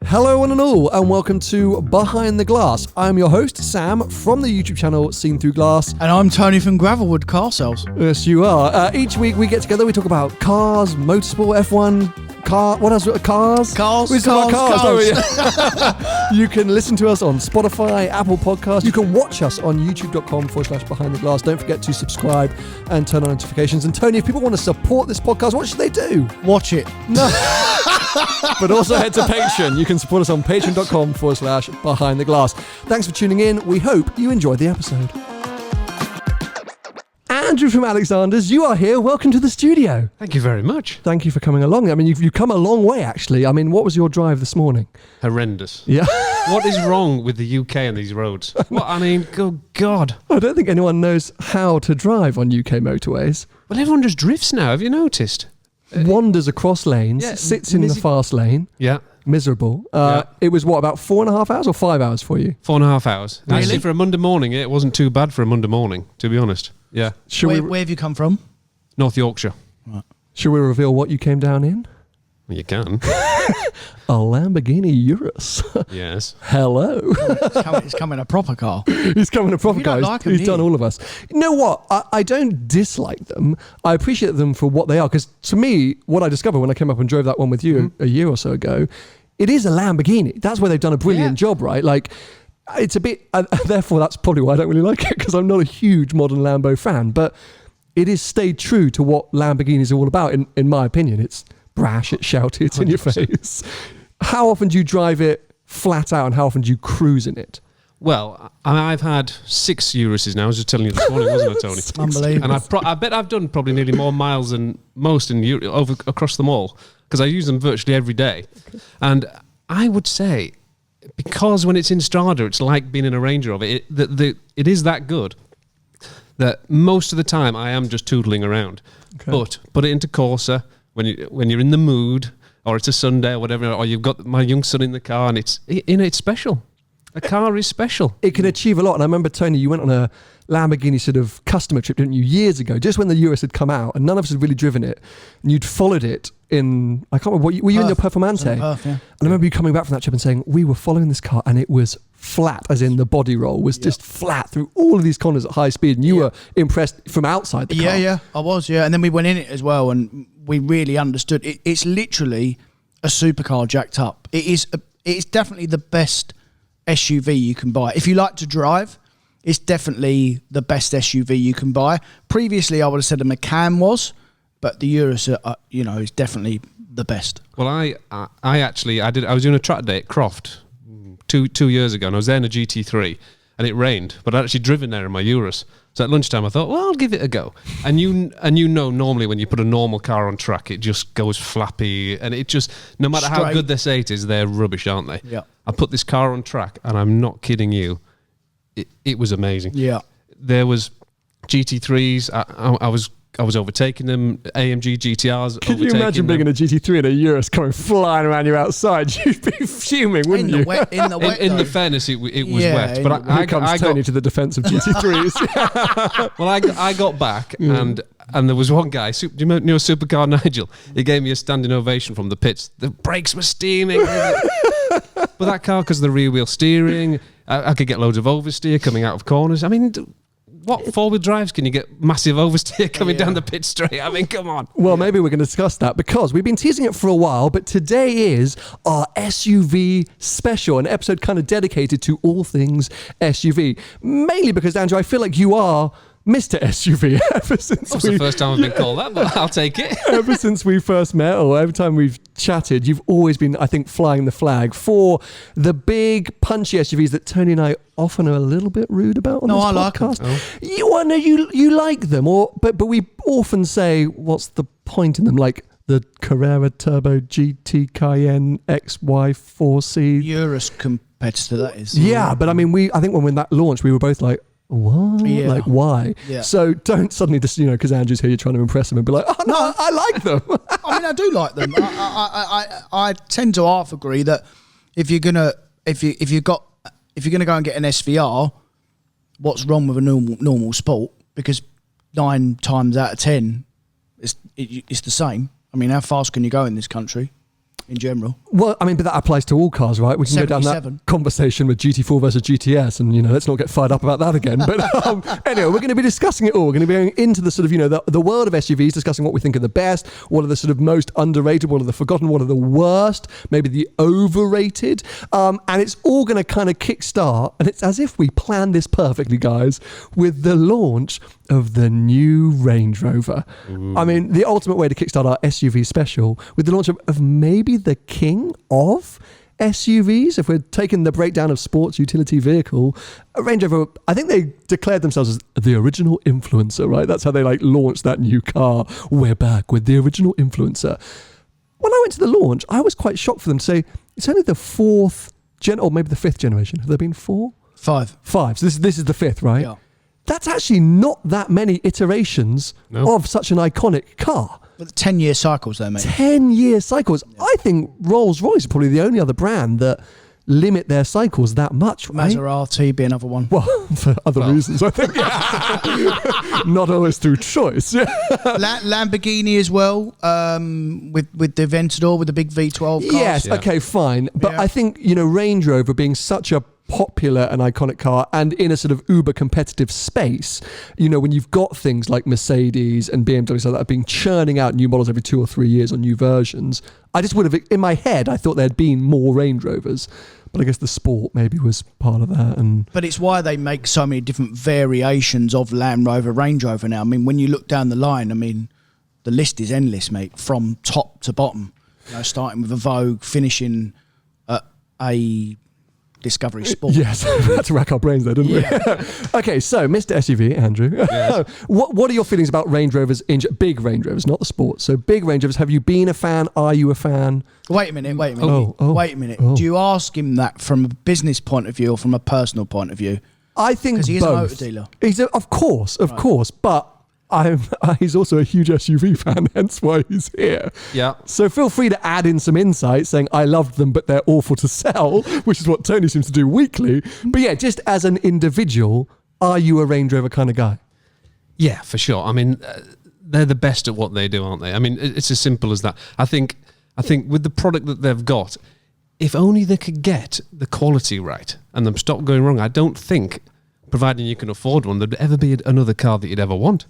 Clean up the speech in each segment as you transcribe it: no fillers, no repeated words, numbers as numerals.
Hello one and all, and welcome to Behind the Glass. I'm your host, Sam, from the YouTube channel Seen Through Glass. And I'm Tony from Gravelwood Car Sales. Yes, you are. Each week we get together, we talk about cars, motorsport, F1, what else? Cars? We talk about cars. You can listen to us on Spotify, Apple Podcasts. You can watch us on youtube.com/Behind the Glass. Don't forget to subscribe and turn on notifications. And Tony, if people want to support this podcast, what should they do? Watch it. No. But also head to Patreon. You can support us on patreon.com/Behind the Glass. Thanks for tuning in. We hope you enjoyed the episode. Andrew from Alexander's, you are here. Welcome to the studio. Thank you very much. Thank you for coming along. I mean, you've come a long way, actually. I mean, what was your drive this morning? Horrendous. Yeah. What is wrong with the UK and these roads? Well, I mean, good God. I don't think anyone knows how to drive on UK motorways. Well, everyone just drifts now. Have you noticed? Wanders across lanes, yeah, sits in the fast lane. Yeah. Miserable. Yeah. It was, what, about 4.5 hours or 5 hours for you? 4.5 hours. Really? Actually, for a Monday morning, it wasn't too bad for a Monday morning, to be honest. Yeah. Where have you come from? North Yorkshire. Right. Should we reveal what you came down in? Well, you can. A Lamborghini Urus. Yes. Hello. It's coming a proper car. He's coming a proper You don't guy. like 'em, He's do done you? all of us. You know what? I don't dislike them. I appreciate them for what they are. Because to me, what I discovered when I came up and drove that one with you a year or so ago, it is a Lamborghini. That's where they've done a brilliant job, right? Like, it's a bit... therefore, that's probably why I don't really like it, because I'm not a huge modern Lambo fan. But it has stayed true to what Lamborghinis are all about, in my opinion. It's brash, it's shouty, it's in your 100%. face. How often do you drive it flat out and how often do you cruise in it? Well, I've had 6 Uruses now. I was just telling you this morning, wasn't I, Tony? Unbelievable. And I bet I've done probably nearly more miles than most across them all, because I use them virtually every day. Okay. And I would say, because when it's in Strada, it's like being in a Ranger of it. It is that good that most of the time I am just tootling around. Okay. But put it into Corsa when you're in the mood, or it's a Sunday or whatever, or you've got my young son in the car, and it's special. A car is special. It can achieve a lot. And I remember, Tony, you went on a Lamborghini sort of customer trip, didn't you, years ago, just when the Urus had come out, and none of us had really driven it. And you'd followed it in, I can't remember, were you in your Performante? Perth, yeah. And I remember you coming back from that trip and saying, we were following this car and it was flat, as in the body roll was just flat through all of these corners at high speed. And you were impressed from outside the car. Yeah, I was, And then we went in it as well, and we really understood. It's literally a supercar jacked up. It's definitely the best SUV you can buy. If you like to drive, it's definitely the best SUV you can buy. Previously, I would have said a Macan was, but the Urus, is definitely the best. Well, I was doing a track day at Croft two years ago, and I was there in a GT3, and it rained, but I'd actually driven there in my Urus. So at lunchtime, I thought, well, I'll give it a go. And you know, normally when you put a normal car on track, it just goes flappy, and it just, no matter how good they say it is, they're rubbish, aren't they? Yeah. I put this car on track, and I'm not kidding you, it was amazing. Yeah. There was GT3s. I was overtaking them. AMG GTRs. Could you imagine being in a GT3 and a Urus coming flying around you outside? You'd be fuming, wouldn't you? In the fairness, it was wet. But I got to the defence of GT3s. Well, I got back and there was one guy. Do you know Supercar Nigel? He gave me a standing ovation from the pits. The brakes were steaming. But that car, because of the rear wheel steering, I could get loads of oversteer coming out of corners. I mean, what four-wheel drives can you get massive oversteer coming down the pit straight? I mean, come on. Well, maybe we're going to discuss that, because we've been teasing it for a while, but today is our SUV special, an episode kind of dedicated to all things SUV. Mainly because, Andrew, I feel like you are Mr. SUV ever since That's the first time I've been called that, but I'll take it. Ever since we first met, or every time we've chatted, you've always been, I think, flying the flag for the big, punchy SUVs that Tony and I often are a little bit rude about on this podcast. Like them. You like them, but we often say, what's the point in them? Like the Carrera Turbo GT Cayenne XY4C. Urus competitor, that is. Yeah, but I mean, I think when that launched, we were both like, what? Yeah. Like, why? Yeah. So don't suddenly just, because Andrew's here, you're trying to impress him and be like, oh, no, I like them. I mean, I do like them. I tend to half agree that if you're gonna go and get an SVR, what's wrong with a normal Sport? Because 9 times out of 10, it's the same. I mean, how fast can you go in this country? in general. Well, I mean, but that applies to all cars, right? We can go down 77. that conversation with GT4 versus GTS, and let's not get fired up about that again. But anyway, we're going to be discussing it all. We're going to be going into the sort of the world of SUVs, discussing what we think are the best, what are the sort of most underrated, what are the forgotten, what are the worst, maybe the overrated, and it's all going to kind of kickstart. And it's as if we planned this perfectly, guys, with the launch of the new Range Rover. I mean, the ultimate way to kickstart our SUV special with the launch of maybe the king of SUVs. If we're taking the breakdown of sports utility vehicle, Range Rover, I think they declared themselves as the original influencer, right? That's how they launched that new car. We're back with the original influencer. When I went to the launch, I was quite shocked for them to say it's only the fourth or maybe the fifth generation. Have there been four? Five. So this is the fifth, right? Yeah. That's actually not that many iterations No. of such an iconic car. But 10-year cycles, though, mate. 10-year cycles. I think Rolls-Royce is probably the only other brand that limit their cycles that much, right? Maserati be another one. Well, for other reasons, I think. Not always through choice. Lamborghini as well, with the Aventador, with the big V12 cars. Yes, Yeah. okay, fine. But Yeah. I think, Range Rover being such a popular and iconic car and in a sort of uber competitive space, when you've got things like Mercedes and BMW so that have been churning out new models every 2 or 3 years or new versions, I just would have, in my head, I thought there'd been more Range Rovers. But I guess the sport maybe was part of that. But it's why they make so many different variations of Land Rover, Range Rover now. I mean, when you look down the line, the list is endless, mate, from top to bottom. Starting with a Vogue, finishing at a Discovery Sport. Yes, we had to rack our brains there, didn't we? Okay, so Mr. SUV, Andrew, what are your feelings about Range Rovers, big Range Rovers, not the sports? So big Range Rovers, have you been a fan? Are you a fan? Wait a minute. Wait a minute. Oh. Do you ask him that from a business point of view or from a personal point of view? I think 'Cause he is a both. motor dealer. Of course, but he's also a huge SUV fan, hence why he's here. Yeah. So feel free to add in some insight saying, I loved them, but they're awful to sell, which is what Tony seems to do weekly. But yeah, just as an individual, are you a Range Rover kind of guy? Yeah, for sure. I mean, they're the best at what they do, aren't they? I mean, it's as simple as that. I think with the product that they've got, if only they could get the quality right and them stop going wrong, I don't think, providing you can afford one, there'd ever be another car that you'd ever want.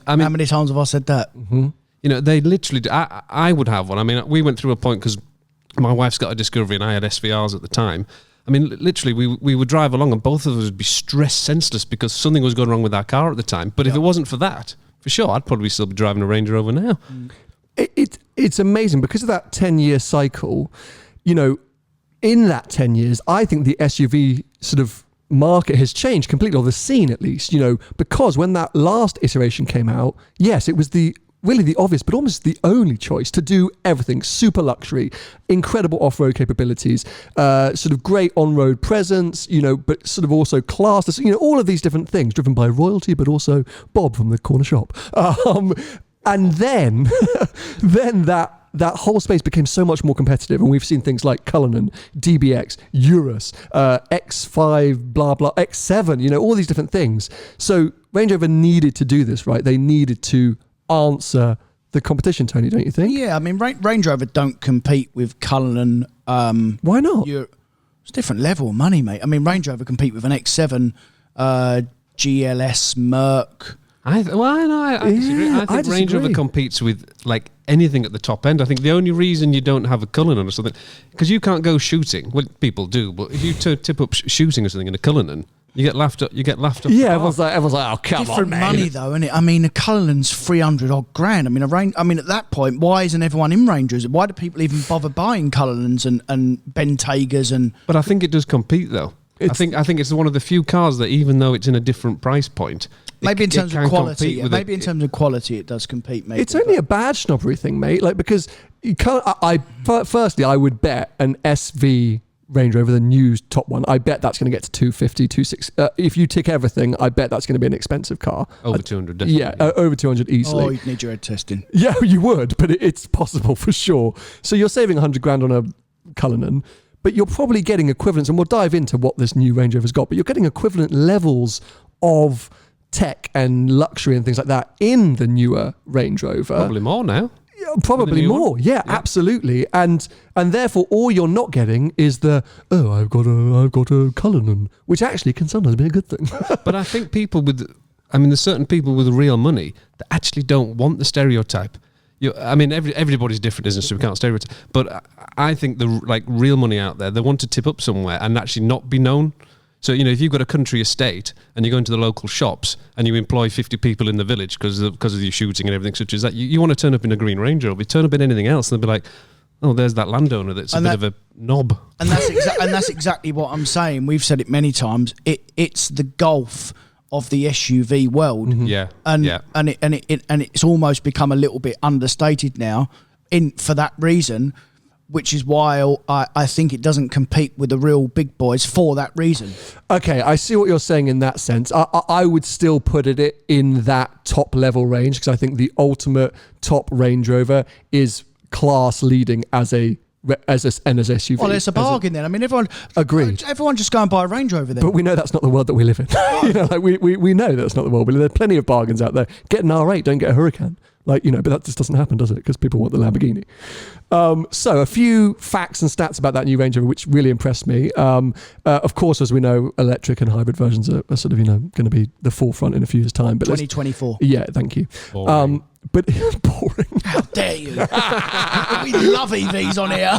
How many times have I said that? They literally do. I would have one. I mean, we went through a point because my wife's got a Discovery and I had SVRs at the time. I mean, literally, we would drive along and both of us would be stressed senseless because something was going wrong with our car at the time. But if it wasn't for that, for sure, I'd probably still be driving a Range Rover now. It's amazing because of that 10-year cycle. In that 10 years, I think the SUV sort of market has changed completely, or the scene at least, because when that last iteration came out, yes, it was really the obvious, but almost the only choice to do everything. Super luxury, incredible off-road capabilities, sort of great on-road presence, but sort of also class, all of these different things driven by royalty, but also Bob from the corner shop. And then that whole space became so much more competitive, and we've seen things like Cullinan, DBX, Urus, X5, blah blah, X7, all these different things. So Range Rover needed to do this, right? They needed to answer the competition, Tony, don't you think? Yeah, I mean, Range Rover don't compete with Cullinan. Why not? It's a different level of money, mate. I mean, Range Rover compete with an X7, GLS, Merc. I disagree. I think Range Rover competes with anything at the top end. I think the only reason you don't have a Cullinan or something, because you can't go shooting. Well, people do, but if you tip up shooting or something in a Cullinan, you get laughed up. Yeah, everyone's like, oh, come Different on, man. money though, isn't it? I mean, a Cullinan's 300 odd grand. I mean, at that point, why isn't everyone in Range Rovers? Why do people even bother buying Cullinans and Bentegas and? But I think it does compete though. I think it's one of the few cars that, even though it's in a different price point, maybe in terms of quality, in terms of quality, it does compete. Maybe it's only a badge snobbery thing, mate. Because you can't. Firstly, I would bet an SV Range Rover, the new top one, I bet that's going to get to 250, 260. If you tick everything, I bet that's going to be an expensive car. Over 200, definitely. Yeah, over 200 easily. Oh, you'd need your head testing. Yeah, you would, but it's possible for sure. So you're saving 100 grand on a Cullinan, but you're probably getting equivalents, and we'll dive into what this new Range Rover's got, but you're getting equivalent levels of tech and luxury and things like that in the newer Range Rover. Probably more now. Probably new more. one? Yeah, absolutely. And therefore, all you're not getting is I've got a Cullinan, which actually can sometimes be a good thing. But I think there's certain people with real money that actually don't want the stereotype. Everybody's different, isn't it? So we can't stereotype. But I think the real money out there, they want to tip up somewhere and actually not be known. So, if you've got a country estate and you go into the local shops and you employ 50 people in the village because of your shooting and everything such as that, you want to turn up in a Green Ranger, or if you turn up in anything else, they'll be like, oh, there's that landowner that's a bit of a knob. And that's exactly what I'm saying. We've said it many times. It's the Golf of the SUV world. Mm-hmm. Yeah. And it's almost become a little bit understated now for that reason, which is why I think it doesn't compete with the real big boys for that reason. Okay, I see what you're saying in that sense. I would still put it in that top level range, because I think the ultimate top Range Rover is class leading as a SUV. Well, it's a bargain then. I mean, everyone Agreed. Everyone just go and buy a Range Rover then. But we know that's not the world that we live in. We know that's not the world we live in. There are plenty of bargains out there. Get an R8, don't get a Huracan. But that just doesn't happen, does it? Because people want the Lamborghini. So a few facts and stats about that new Range Rover, which really impressed me. Of course, as we know, electric and hybrid versions are sort of, going to be the forefront in a few years' time. But 2024. Yeah, thank you. Boring. But boring. How dare you? We love EVs on here.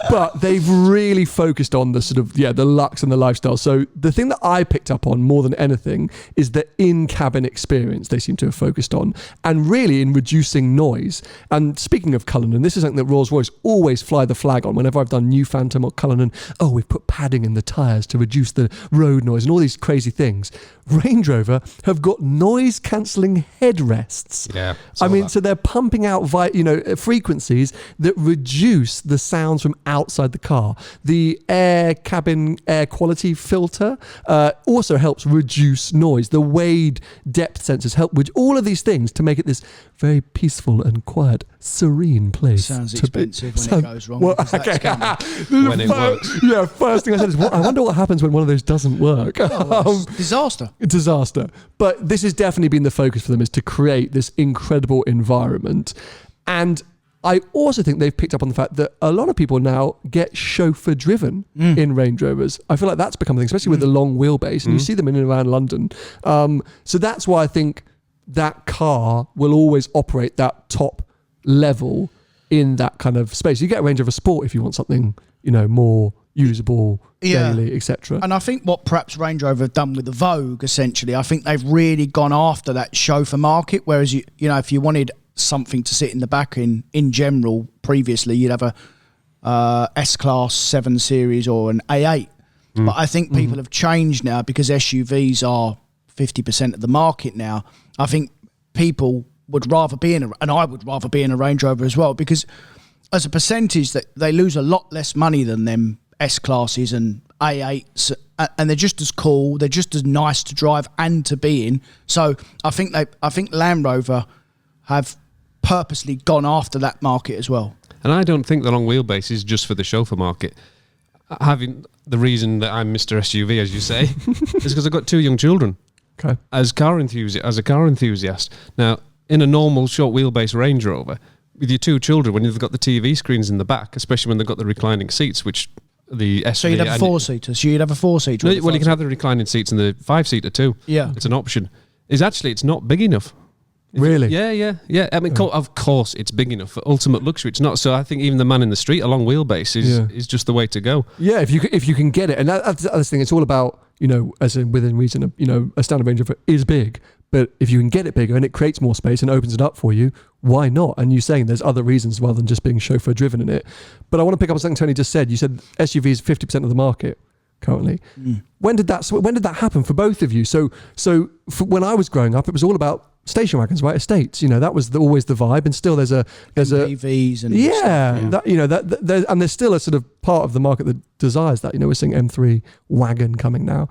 But they've really focused on the sort of, the lux and the lifestyle. So the thing that I picked up on more than anything is the in-cabin experience they seem to have focused on, and really in reducing noise. And speaking of Cullinan, this is something that Rolls-Royce always fly the flag on whenever I've done new Phantom or Cullinan. Oh, we've put padding in the tyres to reduce the road noise and all these crazy things. Range Rover have got noise-cancelling headrests. Yeah. So they're pumping out frequencies that reduce the sounds from outside the car. The cabin air quality filter also helps reduce noise. The Wade depth sensors help with all of these things to make it this very peaceful and quiet, serene place. Sounds to be. expensive when it goes wrong. Well, because that's coming. When it works. Yeah, first thing I said is, I wonder what happens when one of those doesn't work. It's disaster. Disaster. But this has definitely been the focus for them, is to create this incredible environment. And I also think they've picked up on the fact that a lot of people now get chauffeur driven in Range Rovers. I feel like that's become a thing, especially with the long wheelbase, and you see them in and around London. So that's why I think that car will always operate that top level in that kind of space. You get a Range Rover Sport if you want something, more usable, daily, etc. And I think what perhaps Range Rover have done with the Vogue, essentially, I think they've really gone after that chauffeur market. Whereas if you wanted something to sit in the back in general, previously you'd have a S-Class 7 Series or an A8. But I think people have changed now because SUVs are 50% of the market now. I think people would rather be and I would rather be in a Range Rover as well, because as a percentage that they lose a lot less money than them S-Classes and A8s, and they're just as cool, they're just as nice to drive and to be in. So I think Land Rover have purposely gone after that market as well. And I don't think the long wheelbase is just for the chauffeur market. Having the reason that I'm Mr. SUV, as you say, is because I've got 2 young children. Okay. As a car enthusiast. Now, in a normal short wheelbase Range Rover, with your 2 children, when you've got the TV screens in the back, especially when they've got the reclining seats, which the SV... So you'd have a 4-seater. So you'd have a 4-seater. No, well, you can have the reclining seats and the 5-seater too. Yeah. It's an option. It's not big enough. Really? Yeah. I mean, of course, it's big enough for ultimate luxury. It's not. So I think even the man in the street, a long wheelbase is just the way to go. Yeah, if you can get it, and that's the other thing. It's all about, as in within reason. A standard Range Rover is big, but if you can get it bigger and it creates more space and opens it up for you, why not? And you're saying there's other reasons rather than just being chauffeur driven in it. But I want to pick up on something Tony just said. You said SUVs 50% of the market currently. When did that happen for both of you? So when I was growing up, it was all about station wagons, right? Estates, that was always the vibe, and still there's EVs and that, and there's still a sort of part of the market that desires that. We're seeing M3 wagon coming now,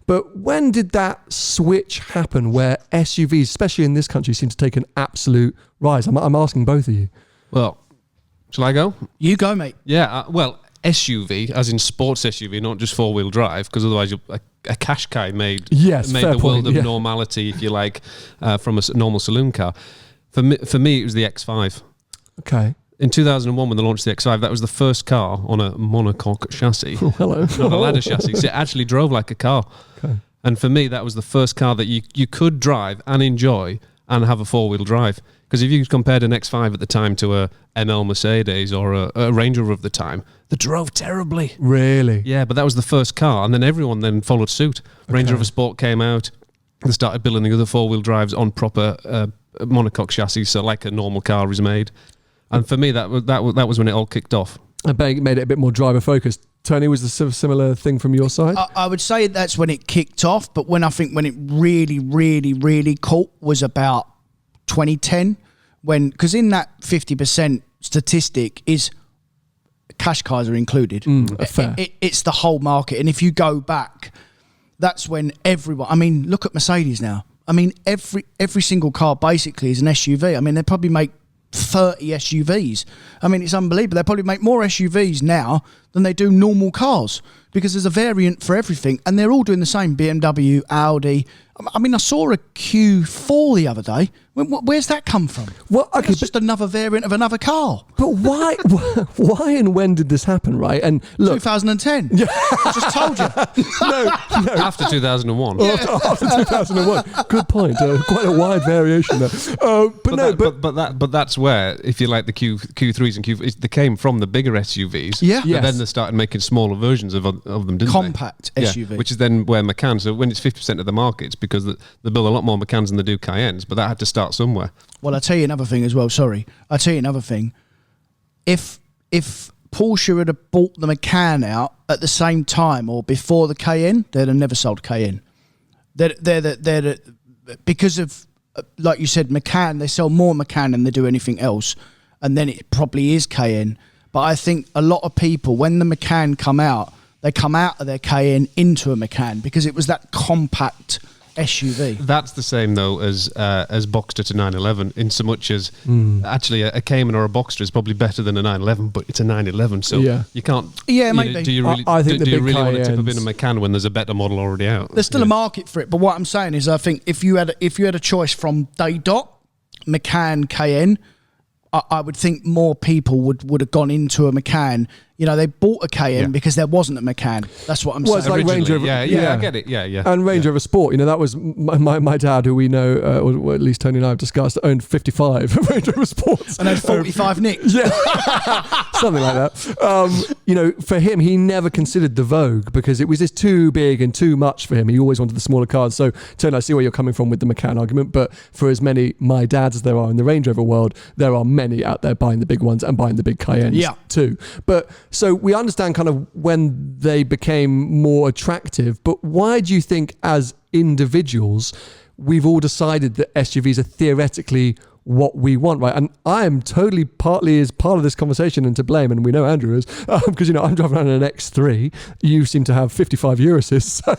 but when did that switch happen where SUVs, especially in this country, seem to take an absolute rise? I'm asking both of you. Well, shall I go? You go, mate. Yeah. SUV, as in sports SUV, not just 4-wheel drive, because otherwise a Qashqai made the world of normality, if you like, from a normal saloon car. For me, it was the X5. Okay. In 2001, when they launched the X5, that was the first car on a monocoque chassis, Oh, hello. not a ladder chassis. So it actually drove like a car. Okay. And for me, that was the first car that you could drive and enjoy and have a four-wheel drive. Because if you compared an X5 at the time to a ML Mercedes or a Range Rover of the time, they drove terribly. Really? Yeah, but that was the first car, and then everyone then followed suit. Range Okay. Rover Sport came out. They started building the other four-wheel drives on proper monocoque chassis, so like a normal car is made. And for me, that was when it all kicked off. I bet it made it a bit more driver focused. Tony, was the similar thing from your side? I would say that's when it kicked off, but when it really, really, really caught was about 2010, because in that 50% statistic is cash cars are included. Fair. It's the whole market, and if you go back, that's when everyone. I mean, look at Mercedes now. I mean, every single car basically is an SUV. I mean, they probably make 30 SUVs. I mean, it's unbelievable. They probably make more SUVs now than they do normal cars because there's a variant for everything, and they're all doing the same. BMW, Audi. I mean, I saw a Q4 the other day. Where's that come from? Well, okay, It's just another variant of another car. but why? Why and when did this happen? Right? And look, 2010. Yeah. I just told you. no, After 2001. after 2001. Good point. Quite a wide variation there. But that's where, if you like, the Q3s and Q4s, they came from the bigger SUVs. Yeah. But Yes. then they started making smaller versions of them, didn't Compact they? SUV. Yeah, which is then where Macan. So when it's 50% of the market, it's because they build a lot more Macans than they do Cayennes. But that had to start somewhere. Well, I'll tell you another thing as well. Sorry. I'll tell you another thing. If Porsche had have bought the Macan out at the same time or before the Cayenne, they'd have never sold Cayenne. They're because of, like you said, Macan, they sell more Macan than they do anything else. And then it probably is Cayenne. But I think a lot of people, when the Macan come out, they come out of their Cayenne into a Macan because it was that compact SUV. That's the same though as Boxster to 911, in so much as actually a Cayman or a Boxster is probably better than a 911, but it's a 911, so Yeah. you can't. Yeah, you know, maybe. do you really? I think do the you big really want to tip a Cayennes- bit of Macan when there's a better model already out? There's still a market for it, but what I'm saying is, I think if you had a choice from day dot, Macan, Cayenne, I would think more people would have gone into a Macan. You know, they bought a Cayenne Yeah. because there wasn't a Macan. That's what I'm Well, it's saying. like Range Rover. Yeah, I get it. Yeah. And Range Rover Sport, you know, that was my dad, who we know, or at least Tony and I have discussed, owned 55 Range Rover Sports. and had 45 nicks. Yeah, something like that. You know, for him, he never considered the Vogue because it was just too big and too much for him. He always wanted the smaller cars. So, Tony, I see where you're coming from with the Macan argument, but for as many my dads as there are in the Range Rover world, there are many out there buying the big ones and buying the big Cayennes too. But so we understand kind of when they became more attractive, but why do you think as individuals we've all decided that SUVs are theoretically what we want, right? And I am totally partly as part of this conversation and to blame, and we know Andrew is, because you know I'm driving around in an X3. You seem to have 55 Urises, so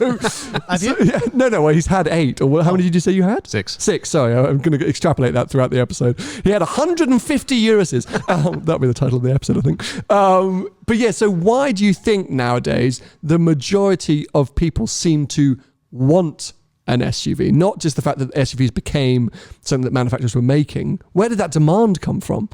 Have you? yeah, no, well, he's had 8, or how many did you say you had? 6. 6. Sorry, I'm going to extrapolate that throughout the episode. He had 150 Urises. That'll be the title of the episode, I think. But yeah, so why do you think nowadays the majority of people seem to want an SUV? Not just the fact that SUVs became something that manufacturers were making. Where did that demand come from?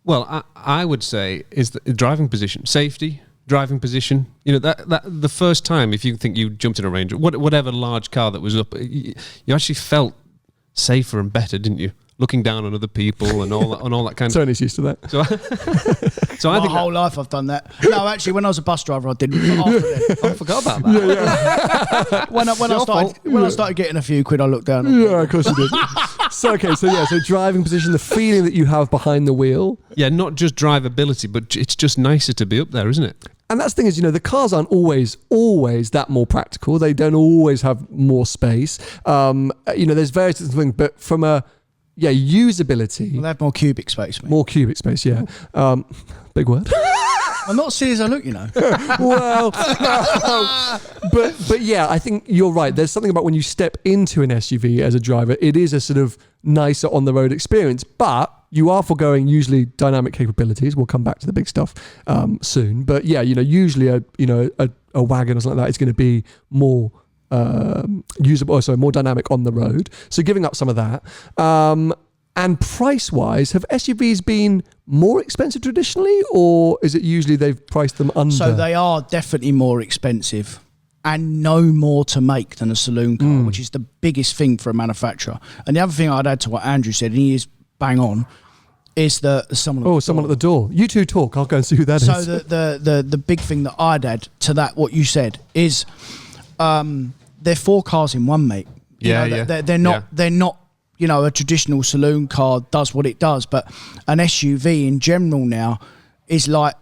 Well, I would say is the driving position, safety, driving position. You know, that the first time, if you think you jumped in a Range, whatever large car that was up, you actually felt safer and better, didn't you? Looking down on other people and all that kind of. Tony's used to that. So I My think whole life I've done that. No, actually, when I was a bus driver, I didn't. But after then, I forgot about that. when I started getting a few quid, I looked down. Yeah, of course you did. So driving position, the feeling that you have behind the wheel. Yeah, not just drivability, but it's just nicer to be up there, isn't it? And that's the thing is, you know, the cars aren't always that more practical. They don't always have more space. You know, there's various different things, but from a usability, Well, they have more cubic space, mate. more cubic space. Yeah, big word. I'm not silly as I look, you know. Well, but yeah, I think you're right. There's something about when you step into an SUV as a driver, it is a sort of nicer on the road experience, but you are foregoing usually dynamic capabilities. We'll come back to the big stuff soon. But yeah, you know, usually a wagon or something like that is going to be more usable, more dynamic on the road. So giving up some of that. And price-wise, have SUVs been more expensive traditionally, or is it usually they've priced them under? So they are definitely more expensive and no more to make than a saloon car, which is the biggest thing for a manufacturer. And the other thing I'd add to what Andrew said, and he is bang on, is someone someone at the door. You two talk. I'll go and see who that so is. the big thing that I'd add to that, what you said, is they're 4 cars in one, mate. They're not. You know, a traditional saloon car does what it does, but an SUV in general now is like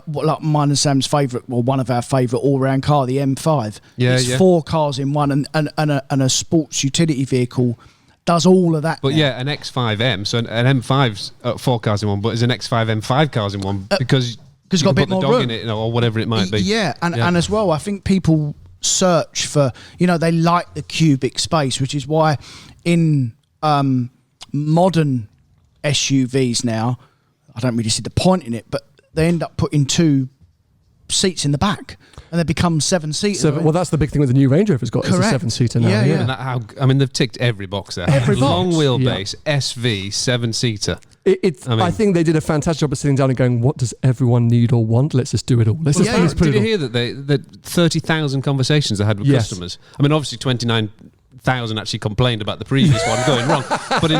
mine and Sam's favourite, well, one of our favourite all-round car, the M5. It's 4 cars in one, and a sports utility vehicle does all of that. But now. yeah, an X5M, so an M5's 4 cars in one, but is an X5M 5 cars in one because it's got a bit more the dog room in it, you know, or whatever it might be. Yeah, and as well, I think people search for, you know, they like the cubic space, which is why in modern SUVs now, I don't really see the point in it, but they end up putting 2 seats in the back and they become 7-seater. Well, that's the big thing with the new Range Rover's got. It's a 7-seater now. Yeah. And they've ticked every box there. Every box. Long wheelbase, SV, 7-seater. I think they did a fantastic job of sitting down and going, what does everyone need or want? Let's just do it all. Let's put Did it you all. hear that 30,000 conversations they had with customers? I mean, obviously 29,000 actually complained about the previous one going wrong. But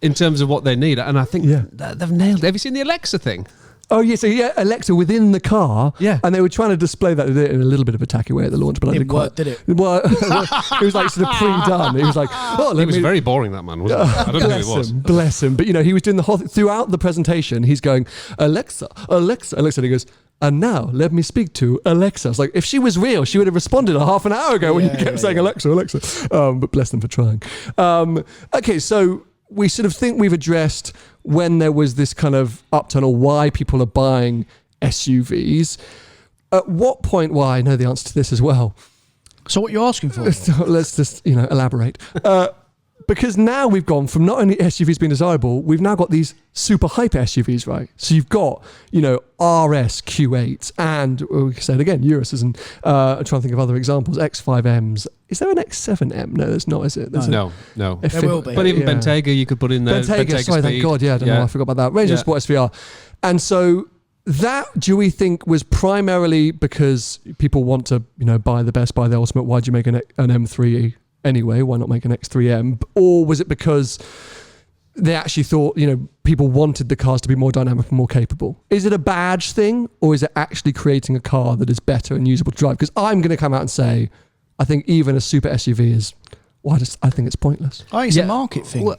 in terms of what they need, and I think they've nailed it. Have you seen the Alexa thing? Oh, yeah. So, Alexa within the car. Yeah. And they were trying to display that in a little bit of a tacky way at the launch, but I didn't quite. Did it? Well, it was like sort of pre-done. It was like, He was very boring, that man, wasn't he? I don't know who he was. Bless him. But, you know, he was doing the whole throughout the presentation, he's going, Alexa, Alexa, Alexa. And he goes, and now let me speak to Alexa. I was like, if she was real, she would have responded a half an hour ago when you kept saying Alexa, Alexa. But bless them for trying. Okay, so we sort of think we've addressed when there was this kind of upturn or why people are buying SUVs. At what point, well, I know the answer to this as well. So what you're asking for? So let's just, elaborate. Because now we've gone from not only SUVs being desirable, we've now got these super hyper SUVs, right? So you've got, RS Q8 and, we can say it again, Uruses, and I'm trying to think of other examples, X5Ms. Is there an X7M? No, there's not, is it? No. There will be. But even Bentayga, you could put in there. Bentayga, sorry, thank God. Yeah, I don't know. I forgot about that. Ranger Sport SVR. And so that, do we think, was primarily because people want to, buy the best, buy the ultimate? Why'd you make an M3 anyway? Why not make an X3M? Or was it because they actually thought, people wanted the cars to be more dynamic and more capable? Is it a badge thing, or is it actually creating a car that is better and usable to drive? Because I'm going to come out and say, I think even a super SUV is, I think it's pointless. I think it's a market thing.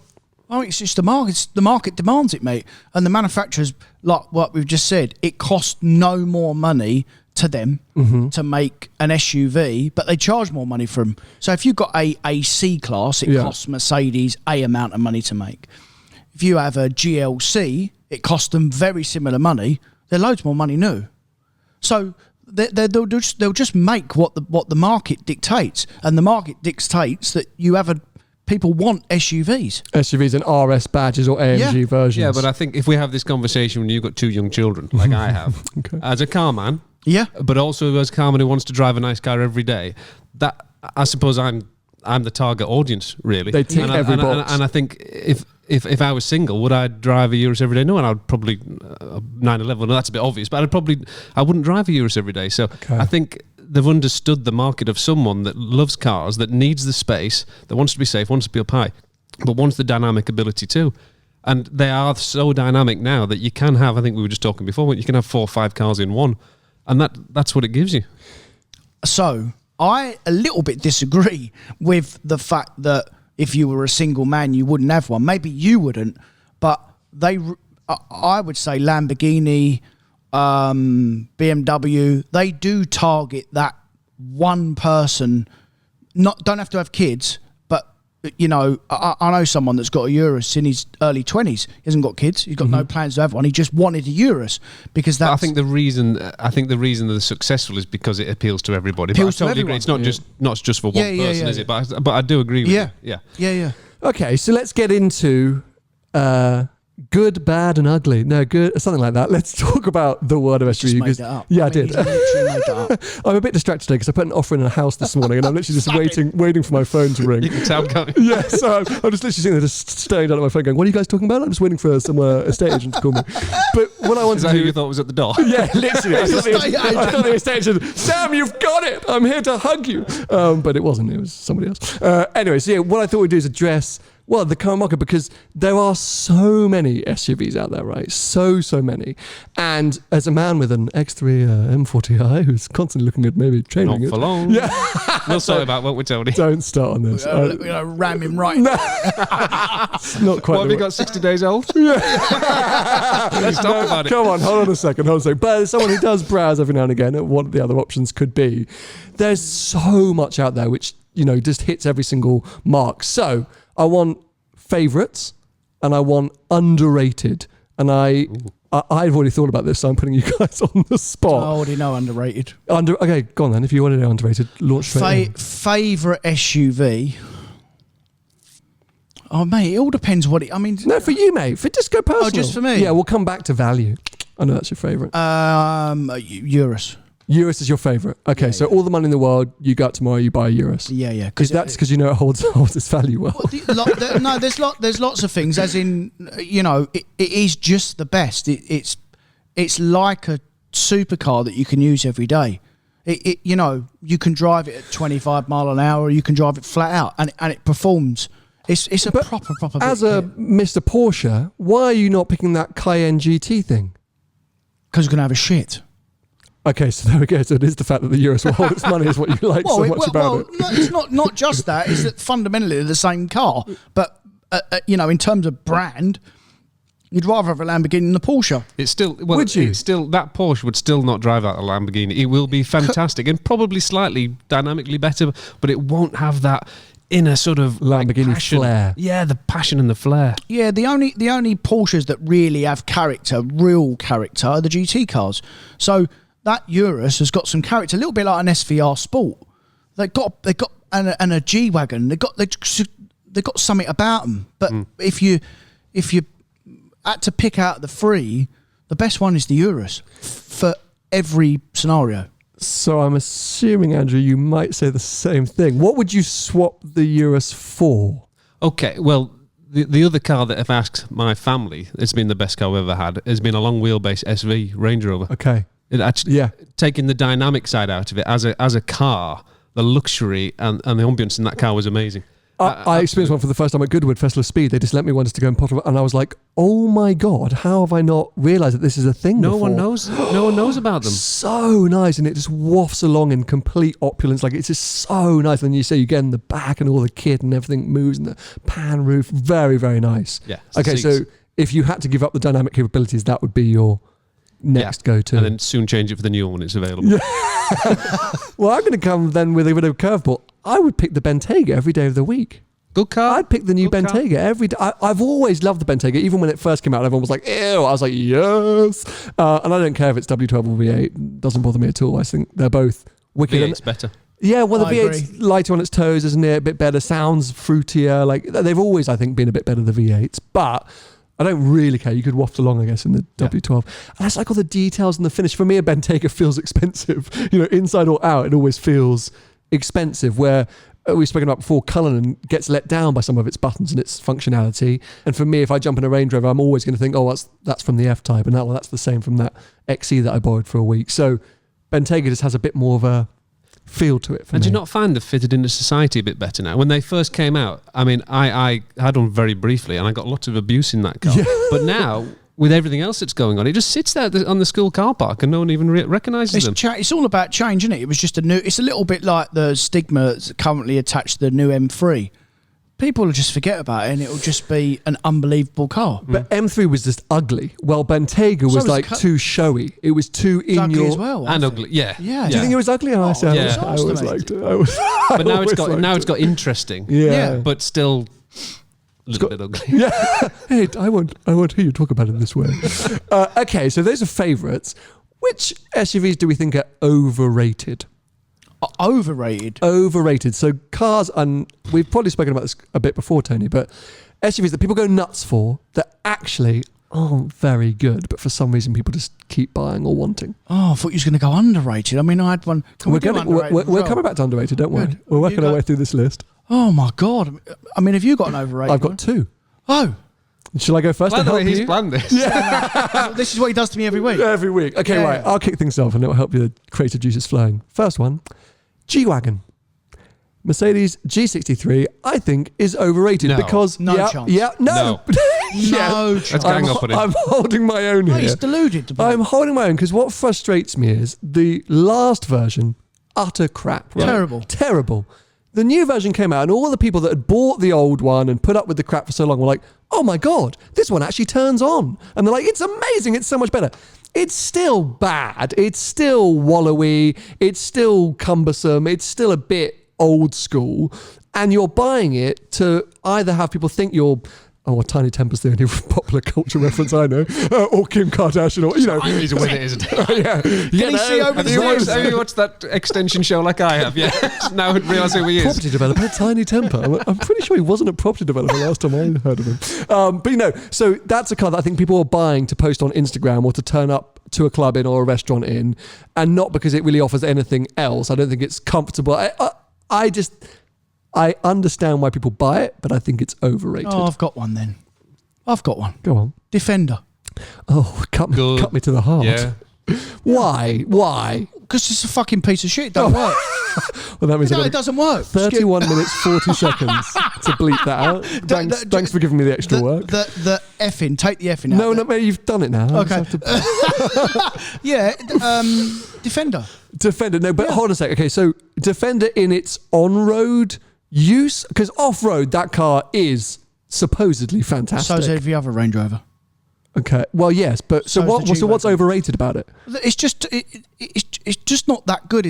It's just the market. The market demands it, mate. And the manufacturers, like what we've just said, it costs no more money to them to make an SUV, but they charge more money for them. So if you've got a C class, it costs Mercedes a amount of money to make. If you have a GLC, it costs them very similar money. They're loads more money new. So they'll just make what the market dictates, and the market dictates that people want SUVs and RS badges or AMG versions. Yeah, but I think if we have this conversation when you've got 2 young children, like I have, as a car man, but also as a car man who wants to drive a nice car every day, that I suppose I'm the target audience, really. They tick every box. And I think if I was single, would I drive a Urus every day? No, and I'd probably 911. No, that's a bit obvious, but I wouldn't drive a Urus every day. So I think they've understood the market of someone that loves cars, that needs the space, that wants to be safe, wants to be up high, but wants the dynamic ability too. And they are so dynamic now that you can have, I think we were just talking before, you can have 4 or 5 cars in one. And that's what it gives you. So I a little bit disagree with the fact that if you were a single man, you wouldn't have one. Maybe you wouldn't, but I would say Lamborghini, BMW, they do target that one person. Don't have to have kids, but I know someone that's got a Urus in his early 20s. He hasn't got kids. He's got no plans to have one. He just wanted a Urus because that's. I think the reason they're successful is because it appeals to everybody. But I totally agree. It's not just for one person, is it? But I do agree with you. Yeah. Okay, so let's get into Good, bad, and ugly. No, good, something like that. Let's talk about the world of SUV. Just made because- that up. Yeah, I mean, did. he's literally made that up. I'm a bit distracted today because I put an offer in a house this morning, and I'm literally just waiting for my phone to ring. You can tell, can't you? Yeah, so I'm just literally sitting there, just staring down at my phone, going, "What are you guys talking about?" I'm just waiting for some estate agent to call me. But what I wanted Is to that who do, you thought was at the door? yeah, literally, I thought the Estate estate agent, Sam, you've got it. I'm here to hug you. But it wasn't. It was somebody else. Anyway, so yeah, what I thought we'd do is address the current market, because there are so many SUVs out there, right? So many. And as a man with an X3 M40i who's constantly looking at maybe Not changing for it, long. yeah, We'll sort about, won't we, Tony? don't start on this. We're gonna ram him right. Not quite. What, have the you got 60 days old? Let's talk about it. Come on, hold on a second. But as someone who does browse every now and again at what the other options could be, there's so much out there which, just hits every single mark. So I want favourites and I want underrated. And I've already thought about this, so I'm putting you guys on the I spot. already know underrated. Okay, go on then. If you want to know underrated, launch straight in. Favourite SUV? Oh, mate, it all depends what it... I mean... No, for you, mate. For just go personal. just for me? Yeah, we'll come back to value. I know that's your favourite. Urus. Urus is your favourite. Okay, Yeah, so yeah. all the money in the world, you go out tomorrow, you buy a Urus. Yeah. That's because it holds its value well. No, there's lots of things, as in, it is just the best. It's like a supercar that you can use every day. You can drive it at 25 mile an hour, or you can drive it flat out, and it performs. It's a But proper. As a Mr. Porsche, why are you not picking that Cayenne GT thing? because you're gonna have a shit. Okay, so there we go. So it is the fact that the Urus will hold its money is what you like so much about it. No, it's not just that. It's that fundamentally they're the same car, but in terms of brand, you'd rather have a Lamborghini than the Porsche. It's still Would you? It's still, that Porsche would still not drive out a Lamborghini. It will be fantastic and probably slightly dynamically better, but it won't have that inner sort of Lamborghini passion. flair. Yeah, the passion and the flair. Yeah, the only Porsches that really have character, real character, are the GT cars. So that Urus has got some character, a little bit like an SVR Sport. They got and a G Wagon. They got something about them. But if you had to pick out the three, the best one is the Urus for every scenario. So I'm assuming, Andrew, you might say the same thing. What would you swap the Urus for? Okay, well, the other car that I've asked my family, it's been the best car I've ever had, has been a long wheelbase SV Range Rover. Okay. It actually, Yeah. taking the dynamic side out of it as a car, the luxury and the ambience in that car was amazing. I experienced one for the first time at Goodwood Festival of Speed. They just let me one just to go and pot, and I was like, "Oh my god, how have I not realised that this is a thing?" No before? one knows. No one knows about them. So nice, and it just wafts along in complete opulence. Like it's just so nice. And then you get in the back, and all the kit and everything moves, and the pan roof, very very nice. Yeah. Okay, so seats. if you had to give up the dynamic capabilities, that would be your next go-to. And then soon change it for the new one when it's available. Well, I'm going to come then with a bit of a curveball. I would pick the Bentayga every day of the week. Good car. I'd pick the new Good car. Bentayga every day. I've always loved the Bentayga. Even when it first came out, everyone was like, ew. I was like, yes. And I don't care if it's W12 or V8. Doesn't bother me at all. I think they're both wicked. V8's better. Yeah, well, the I V8's agree. lighter on its toes, isn't it? A bit better. Sounds fruitier. Like, they've always, I think, been a bit better than the V8s. But I don't really care. You could waft along, I guess, in the Yeah. W12. And that's like all the details and the finish. For me, a Bentayga feels expensive. Inside or out, it always feels expensive. Where we've spoken about before, Cullinan gets let down by some of its buttons and its functionality. And for me, if I jump in a Range Rover, I'm always going to think, oh, that's from the F-Type. And that's the same from that XE that I borrowed for a week. So Bentayga just has a bit more of a feel to it for And me. do you not find they've fitted into society a bit better now? When they first came out, I mean, I had one very briefly and I got lots of abuse in that car. Yeah. But now, with everything else that's going on, it just sits there on the school car park and no one even recognises them. It's all about change, isn't it? It was just it's a little bit like the stigma that's currently attached to the new M3. People will just forget about it and it'll just be an unbelievable car. But M3 was just ugly. Well, Bentayga was was like the too showy. It was too It's in ugly your... as well. I And think. ugly, yeah. Yeah. Do you think it was ugly? Oh, I said, yeah. I always liked it. I was, But now it's always got interesting. Yeah. Yeah. But still a little bit ugly. Yeah. Hey, I won't hear you talk about it this way. Okay, so those are favourites. Which SUVs do we think are overrated? Overrated. Overrated. So cars, and we've probably spoken about this a bit before, Tony, but SUVs that people go nuts for that actually aren't very good, but for some reason people just keep buying or wanting. Oh, I thought you was going to go underrated. I mean, I had one. Can we do underrated as we're well? coming back to underrated, don't worry. Good. We're working You our go- way through this list. Oh my God! I mean, have you got an overrated? I've got one? 2. Oh, Shall I go first? By and the way, help he's you? planned this. this is what he does to me every week. Every week. Okay, Yeah. right. I'll kick things off and it will help you. The creative juices flowing. First one, G-Wagon. Mercedes G63, I think, is overrated No. because No yeah, chance. yeah, no, No Let's chance. gang up on him. I'm holding my own No, here. he's deluded. To I'm holding my own because what frustrates me is the last version, utter crap. Right? Terrible. Terrible. The new version came out and all the people that had bought the old one and put up with the crap for so long were like, oh my God, this one actually turns on. And they're like, it's amazing. It's so much better. It's still bad. It's still wallowy. It's still cumbersome. It's still a bit old school. And you're buying it to either have people think you're, oh, Tiny Temper's the only popular culture reference I know, or Kim Kardashian, or, you know. He's with it, isn't he? Yeah. Can he see over Have the you stairs? watched, have you watched that extension show like I have? Yeah. Now I realise who he is. Property developer, Tiny Temper. I'm pretty sure he wasn't a property developer last time I heard of him. But you know, so that's a car that I think people are buying to post on Instagram or to turn up to a club in or a restaurant in, and not because it really offers anything else. I don't think it's comfortable. I understand why people buy it, but I think it's overrated. Oh, I've got one then. I've got one. Go on. Defender. Oh, cut me to the heart. Yeah. Why? Why? Because it's a fucking piece of shit. It don't work. Well, that means No, I've it got doesn't work. 31 minutes, 40 seconds to bleep that out. Thanks for giving me the extra work. The effing. Take the effing out. No, no, mate, you've done it now. I just Okay. have to- Yeah. Defender. Defender, no, but Yeah. hold on a sec. Okay, so Defender in its on-road use, because off-road, that car is supposedly fantastic. So is every other Range Rover. Okay, well, yes, but so So is what? the So what's G-Wagon. overrated about it? It's just it's just not that good.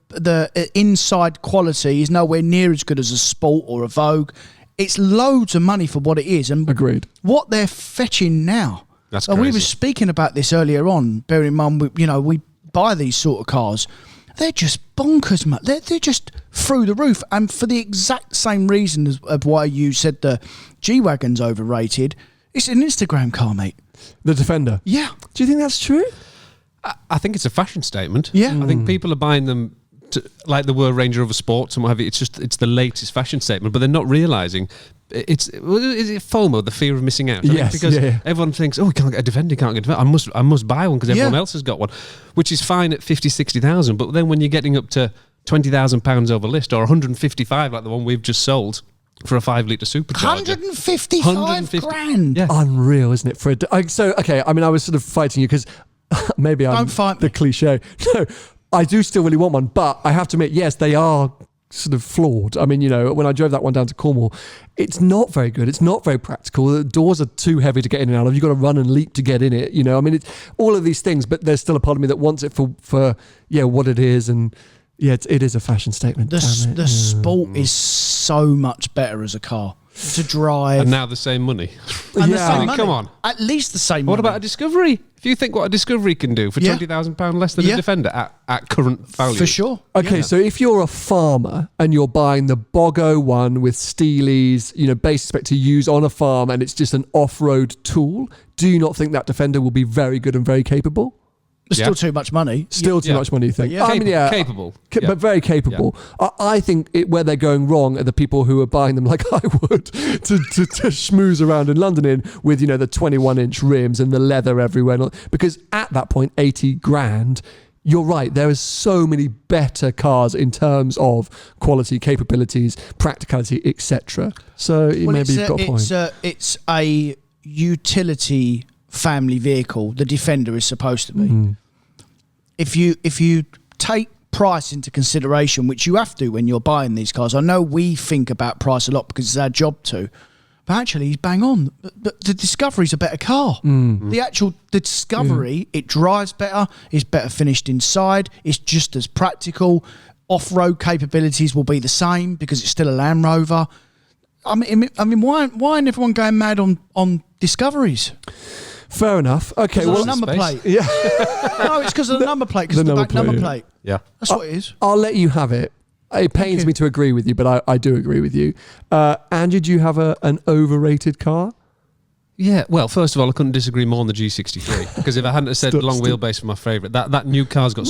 The inside quality is nowhere near as good as a Sport or a Vogue. It's loads of money for what it is, and Agreed. what they're fetching now. That's And we crazy. were speaking about this earlier on. Bearing in mind, we buy these sort of cars. They're just bonkers, man. They're just through the roof, and for the exact same reason of why you said the G-Wagon's overrated. It's an Instagram car, mate. The Defender. Yeah. Do you think that's true? I think it's a fashion statement. Yeah. I think people are buying them like the were Range Rover Sports and what have you. It's the latest fashion statement, but they're not realising. Is it FOMO, the fear of missing out? I think Yes, because yeah. everyone thinks, oh, we can't get a Defender, can't get a Defender. I must buy one because everyone Yeah. else has got one, which is fine at 50, 60,000. But then when you're getting up to £20,000 over list or 155, like the one we've just sold for a 5-litre supercharger. 155 grand. Yeah. Unreal, isn't it? I mean, I was sort of fighting you because maybe I'm Don't fight the me. cliche. No, I do still really want one, but I have to admit, yes, they are sort of flawed. I mean, you know, when I drove that one down to Cornwall, it's not very good. It's not very practical. The doors are too heavy to get in and out of. You've got to run and leap to get in it. You know, I mean, it's all of these things, but there's still a part of me that wants it for what it is. And yeah, it is a fashion statement. The damn it. Sport is so much better as a car to drive. And now the same money. And the Yeah. same I mean, money. come on. At least the same What money. about a Discovery? If you think what a Discovery can do for Yeah. £20,000 less than Yeah. a Defender at current value. For sure. Okay, Yeah. so if you're a farmer and you're buying the Bogo one with Steelies, you know, base spec to use on a farm and it's just an off-road tool, do you not think that Defender will be very good and very capable? It's Yeah. still too much money. Still too Yeah. much money, you think? Yeah. I mean, yeah, Capable. Yeah. but very capable. I think where they're going wrong are the people who are buying them like I would to schmooze around in London in with, you know, the 21-inch rims and the leather everywhere. And all, because at that point, 80 grand, you're right, there are so many better cars in terms of quality, capabilities, practicality, etc. So maybe you've got a point. It's a utility family vehicle. The Defender is supposed to be. Mm. If you take price into consideration, which you have to when you're buying these cars, I know we think about price a lot because it's our job to, but actually he's bang on. But the Discovery's a better car. The Discovery, it drives better, it's better finished inside, it's just as practical. Off-road capabilities will be the same because it's still a Land Rover. I mean, why isn't everyone going mad on Discoveries? Fair enough. Okay, Because of well, the number space. plate. yeah. No, it's because of the number plate. Because the of the number back number plate, plate. Yeah. That's what it is. I'll let you have it. it pains me to agree with you, but I do agree with you. Andrew, do you have an overrated car? Yeah, well, first of all, I couldn't disagree more on the G63 because if I hadn't have said long wheelbase for my favourite, that new car's got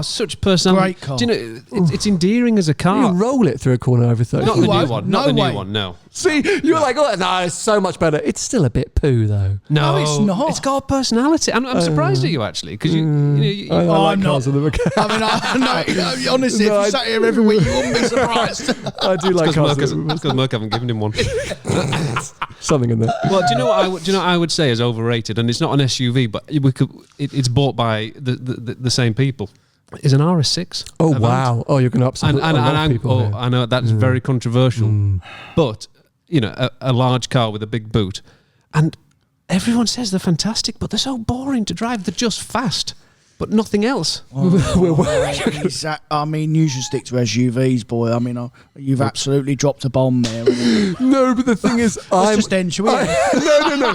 such personality. Great car. Do you know, it's endearing as a car. You roll it through a corner over 30. Not the new one. Not the No way. new one. No. See, you're like, oh, no, it's so much better. It's still a bit poo, though. No, it's not. It's got a personality. I'm surprised at you actually because you I like I'm cars not. with the No, honestly, No, if you sat here every week, you wouldn't be surprised. I do like cars. because Merc haven't given him one. Something in there. Well, do you know what I would say is overrated, and it's not an SUV, but it's bought by the same people. Is an RS6. Oh, Avant. wow. Oh, you're going to upset a lot of people here. I know that's very controversial, but you know, a large car with a big boot, and everyone says they're fantastic, but they're so boring to drive. They're just fast, but nothing else. I mean, you should stick to SUVs, boy. I mean, you've absolutely dropped a bomb there. No, but the thing is, Let's just end, shall we? No.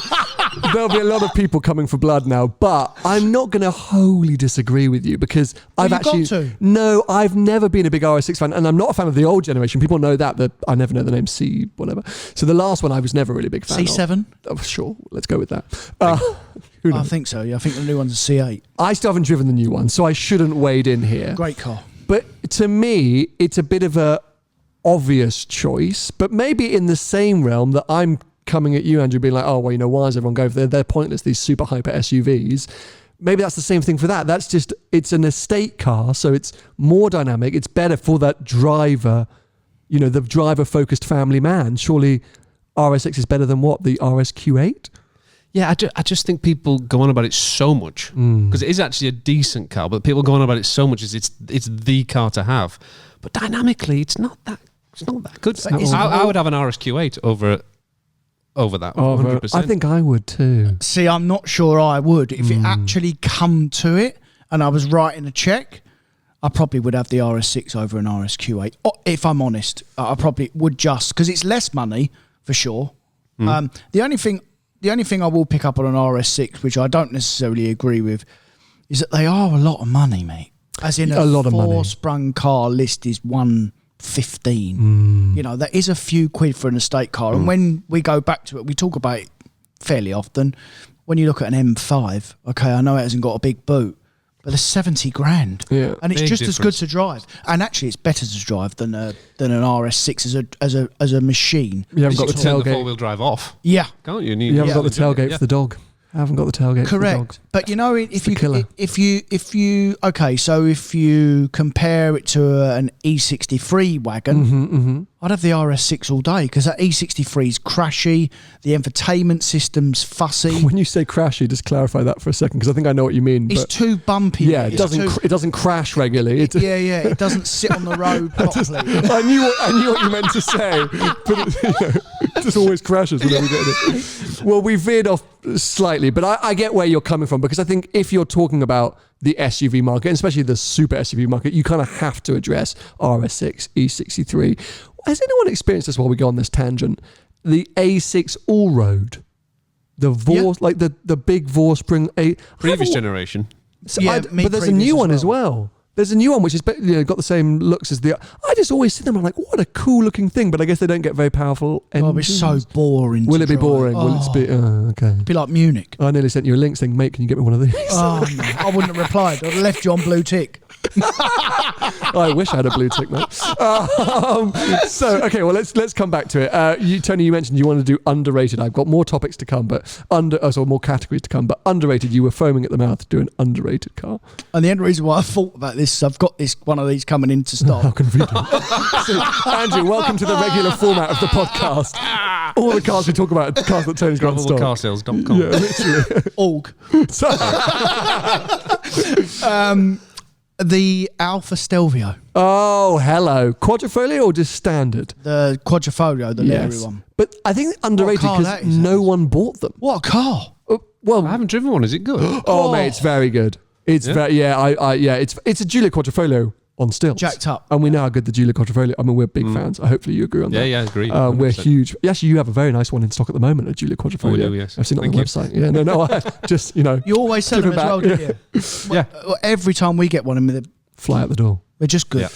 There'll be a lot of people coming for blood now, but I'm not going to wholly disagree with you because I've you've actually... got to. No, I've never been a big RS6 fan, and I'm not a fan of the old generation. People know that I never know the name C, whatever. So the last one I was never really a big fan C7? of. Oh, sure, let's go with that. Who I knows? think so, yeah. I think the new one's a C8. I still haven't driven the new one, so I shouldn't wade in here. Great car. But to me, it's a bit of a obvious choice, but maybe in the same realm that I'm coming at you, Andrew, being like, oh, well, you know, why does everyone go for them? They're pointless, these super hyper SUVs. Maybe that's the same thing for that. That's just, it's an estate car, so it's more dynamic. It's better for that driver, you know, the driver-focused family man. Surely RS6 is better than what? The RSQ8? Yeah, I just think people go on about it so much because it is actually a decent car, but people go on about it so much as it's the car to have. But dynamically, it's not that good. I would have an RSQ8 over that. 100%. I think I would too. See, I'm not sure I would. If it actually come to it and I was writing a check, I probably would have the RS6 over an RSQ8. If I'm honest, I probably would just because it's less money for sure. The only thing I will pick up on an RS6, which I don't necessarily agree with, is that they are a lot of money, mate. As in a lot of money. Four-sprung car list is 115. You know, that is a few quid for an estate car. And when we go back to it, we talk about it fairly often. When you look at an M5, okay, I know it hasn't got a big boot, but they're 70 grand. Yeah. And it's Big just as good difference. to drive. And actually, it's better to drive than an RS6 as a machine. You haven't got the turn the tailgate. four-wheel drive off, Yeah. can't you? You haven't got the tailgate for the dog. I haven't got the tailgate for the dog. Correct, but you know, It's the killer. if you so if you compare it to an E63 wagon, I'd have the RS6 all day because that E63 is crashy, the infotainment system's fussy, When you say crashy, just clarify that for a second because I think I know what you mean. it's but too bumpy. yeah, it It's doesn't too- it doesn't crash regularly. It, it doesn't sit on the road properly. I knew what you meant to say, but it just always crashes whenever we get in it. Well, we veered off slightly, but I get where you're coming from because I think if you're talking about the SUV market, and especially the super SUV market, you kind of have to address RS6, E63. Has anyone experienced this while we go on this tangent? The A6 all-road, the Vorse, like the big Vorspring. Previous generation. Yeah, me but there's a previous new as one as well. well. There's a new one which is got the same looks as the. I just always see them. I'm like, what a cool looking thing. But I guess they don't get very powerful. Oh, it's so boring. Will to it be drive. boring? Will it be? Okay. Be like Munich? I nearly sent you a link saying, mate, can you get me one of these? Oh no, I wouldn't have replied. I'd have left you on blue tick. I wish I had a blue tick, mate. Okay, well, let's come back to it. Tony, you mentioned you want to do underrated. I've got more topics to come, but more categories to come. But underrated, you were foaming at the mouth to do an underrated car. And the only reason why I thought about this is I've got one of these coming in to How stock. convenient. So, Andrew, welcome to the regular format of the podcast. All the cars we talk about are cars that Tony's got in stock. Gravelcarsales.com. Yeah, literally. Org. So- The Alfa Stelvio, oh, hello. Quadrifoglio or just standard? the Quadrifoglio, the Larry Yes. one. But I think underrated car because that is, no one bought them. What a car! Well, I haven't driven one. Is it good? oh, mate, it's very good. It's very it's a Giulia Quadrifoglio on stilts, Jacked up. and we know how good the Giulia Quadrifoglio. I mean, we're big fans. Hopefully, you agree on that. Yeah, agree. We're 100%. huge. Actually, you have a very nice one in stock at the moment, a Giulia Quadrifoglio. Oh, we do, yes. I've seen it on Thank the you. website. Yeah, no, I just You always sell Give them it as well, back. don't you? Yeah. Every time we get one, they're fly out the door. just good. Yeah.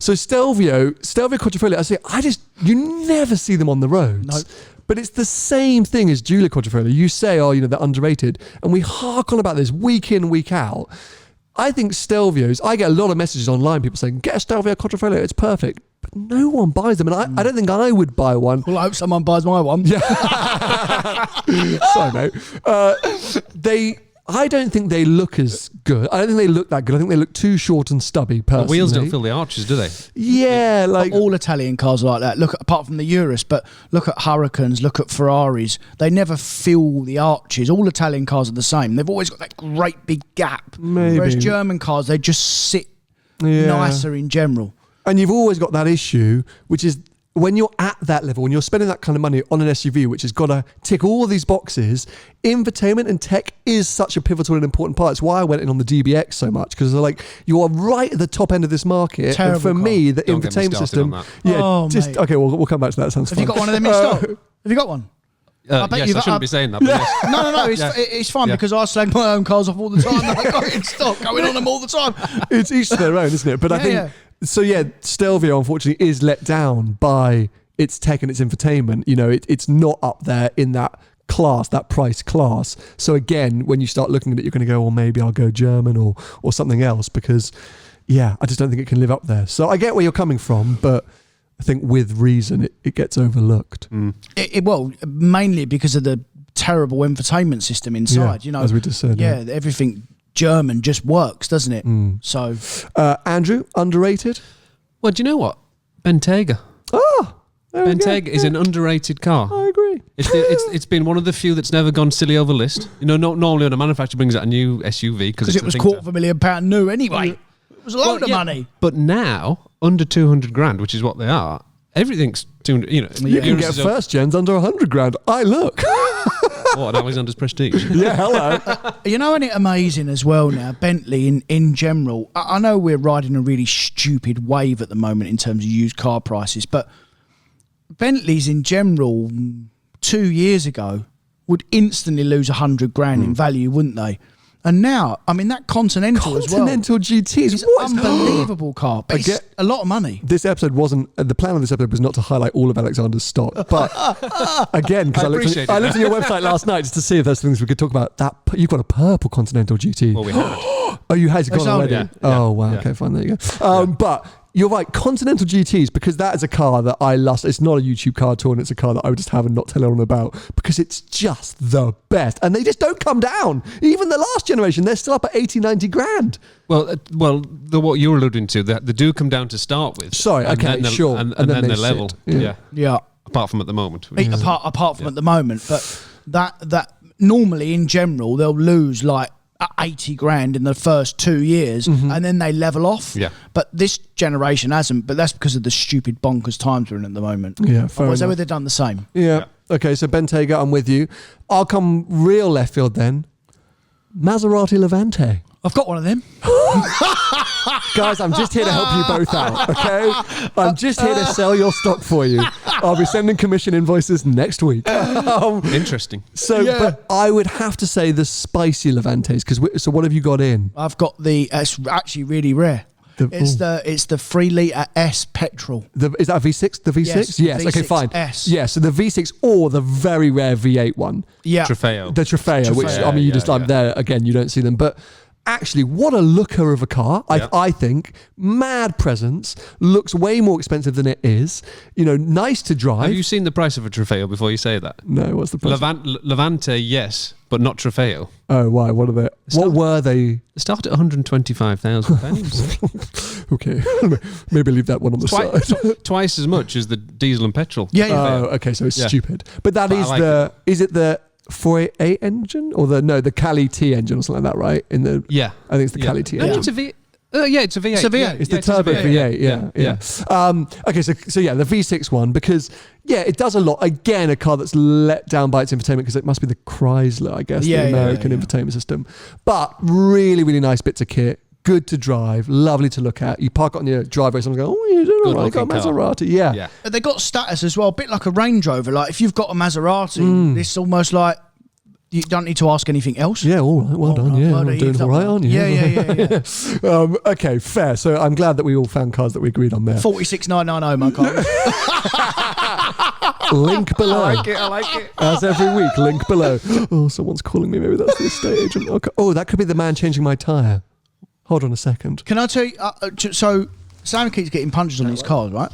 So Stelvio Quadrifoglio, you never see them on the roads. Nope. But it's the same thing as Giulia Quadrifoglio. You say, they're underrated. And we hark on about this week in, week out. I think Stelvios, I get a lot of messages online, people saying, get a Stelvio Quadrifoglio, it's perfect. But no one buys them. And I don't think I would buy one. Well, I hope someone buys my one. Yeah. Sorry, mate. I don't think they look as good. I don't think they look that good. I think they look too short and stubby, The personally. wheels don't fill the arches, do they? Yeah, like... All Italian cars are like that. Look, apart from the Urus, but look at Hurricanes, look at Ferraris. They never fill the arches. All Italian cars are the same. They've always got that great big gap. Maybe. Whereas German cars, they just sit nicer in general. And you've always got that issue, which is when you're at that level, when you're spending that kind of money on an SUV, which has got to tick all these boxes, infotainment and tech is such a pivotal and important part. It's why I went in on the DBX so much, because you are right at the top end of this market. Terrible and for car. me, the Don't get me infotainment started system. on that. Yeah, Mate. okay, we'll come back to that. Sounds Have fun. you got one of them in stock? Have you got one? I bet Yes, you've- I shouldn't be saying that, but yes. No. It's fine Yeah. because I slag my own cars off all the time. I got it in stock, going on them all the time. It's each to their own, isn't it? But I think Stelvio unfortunately is let down by its tech and its infotainment. It's not up there in that class, that price class. So again, when you start looking at it, you're going to go, well, maybe I'll go German or something else, because I just don't think it can live up there. So I get where you're coming from, but I think with reason it gets overlooked. Well, mainly because of the terrible infotainment system inside. Yeah, as we just said. Yeah, everything German just works, doesn't it? So Andrew, underrated? Well, do you know what? Bentayga. Oh, there we go. Bentayga is an underrated car. I agree. It's been one of the few that's never gone silly over list. Normally when a manufacturer brings out a new SUV because it was £250,000 new anyway. It was a load of money. But now under 200 grand, which is what they are, everything's 200. You can get first gens under 100 grand. Look. What, Alexander's Prestige? Yeah, hello. Isn't it amazing as well now, Bentley in general? I know we're riding a really stupid wave at the moment in terms of used car prices, but Bentleys in general 2 years ago would instantly lose 100 grand in value, wouldn't they? And now, that Continental as well. Continental GTs. It's an unbelievable car, but it's a lot of money. This episode wasn't, the plan of this episode was not to highlight all of Alexander's stock, but again, because I looked on your website last night just to see if there's things we could talk about. You've got a purple Continental GT. Well, we had. Oh, you had gone already? Yeah. Oh, wow. Yeah. Okay, fine. There you go. But you're right, Continental GTs, because that is a car that I lust. It's not a YouTube car at all, and it's a car that I would just have and not tell anyone about, because it's just the best. And they just don't come down. Even the last generation, they're still up at 80, 90 grand. Well, what you're alluding to, they do come down to start with. Sorry, and okay, then sure. And then they're sit. level. Yeah. Yeah. Apart from at the moment. Apart from at the moment, but that normally in general they'll lose like 80 grand in the first 2 years and then they level off. Yeah. But this generation hasn't, but that's because of the stupid bonkers times we're in at the moment. Yeah, fair Otherwise they enough. would have done the same. Yeah. Okay, so Bentayga, I'm with you. I'll come real left field then. Maserati Levante. I've got one of them. Guys, I'm just here to help you both out, okay? I'm just here to sell your stock for you. I'll be sending commission invoices next week. Interesting. But I would have to say the spicy Levantes, so what have you got in? I've got it's actually really rare. It's the 3 litre S petrol. Is that a V6? The V6? Yes. Okay, fine. V6S. Yeah, so the V6 or the very rare V8 one. Yeah. Trofeo. The Trofeo, which, Yeah. there, again, you don't see them. But actually, what a looker of a car. Yeah. I think. Mad presence. Looks way more expensive than it is. Nice to drive. Have you seen the price of a Trofeo before you say that? No, what's the price? Levante, yes, but not Trofeo. Oh, why? What are they? What were they? They start at £125,000. Okay. Maybe leave that one on the side. Twice as much as the diesel and petrol. Yeah. Oh, okay. So it's Yeah. stupid. But that But is I like is it the 488 engine or the Cali T engine or something like that, right? Yeah. I think it's the Cali T No, engine. it's a V. It's a V8. It's a V8. Yeah, It's the it's a turbo V8, yeah. Okay, so yeah, the V6 one, because it does a lot. Again, a car that's let down by its infotainment, because it must be the Chrysler, I guess, Yeah, the yeah, American yeah. infotainment system. But really, really nice bits of kit. Good to drive, lovely to look at. You park it on your driveway, someone goes, "Oh, you doing all right? You got a Good-looking car. Maserati." Yeah. Yeah. They got status as well, a bit like a Range Rover. Like if you've got a Maserati, it's almost like You don't need to ask anything else. Yeah, all right. Well done. right, Yeah, well I'm done. doing all right, aren't you? Yeah. Okay, fair. So I'm glad that we all found cars that we agreed on there. 46990, my car. Link below. I like it. As every week, link below. Oh, someone's calling me. Maybe that's the estate agent. Okay. Oh, that could be the man changing my tyre. Hold on a second. Can I tell you? So Sam keeps getting punches on his cars, right?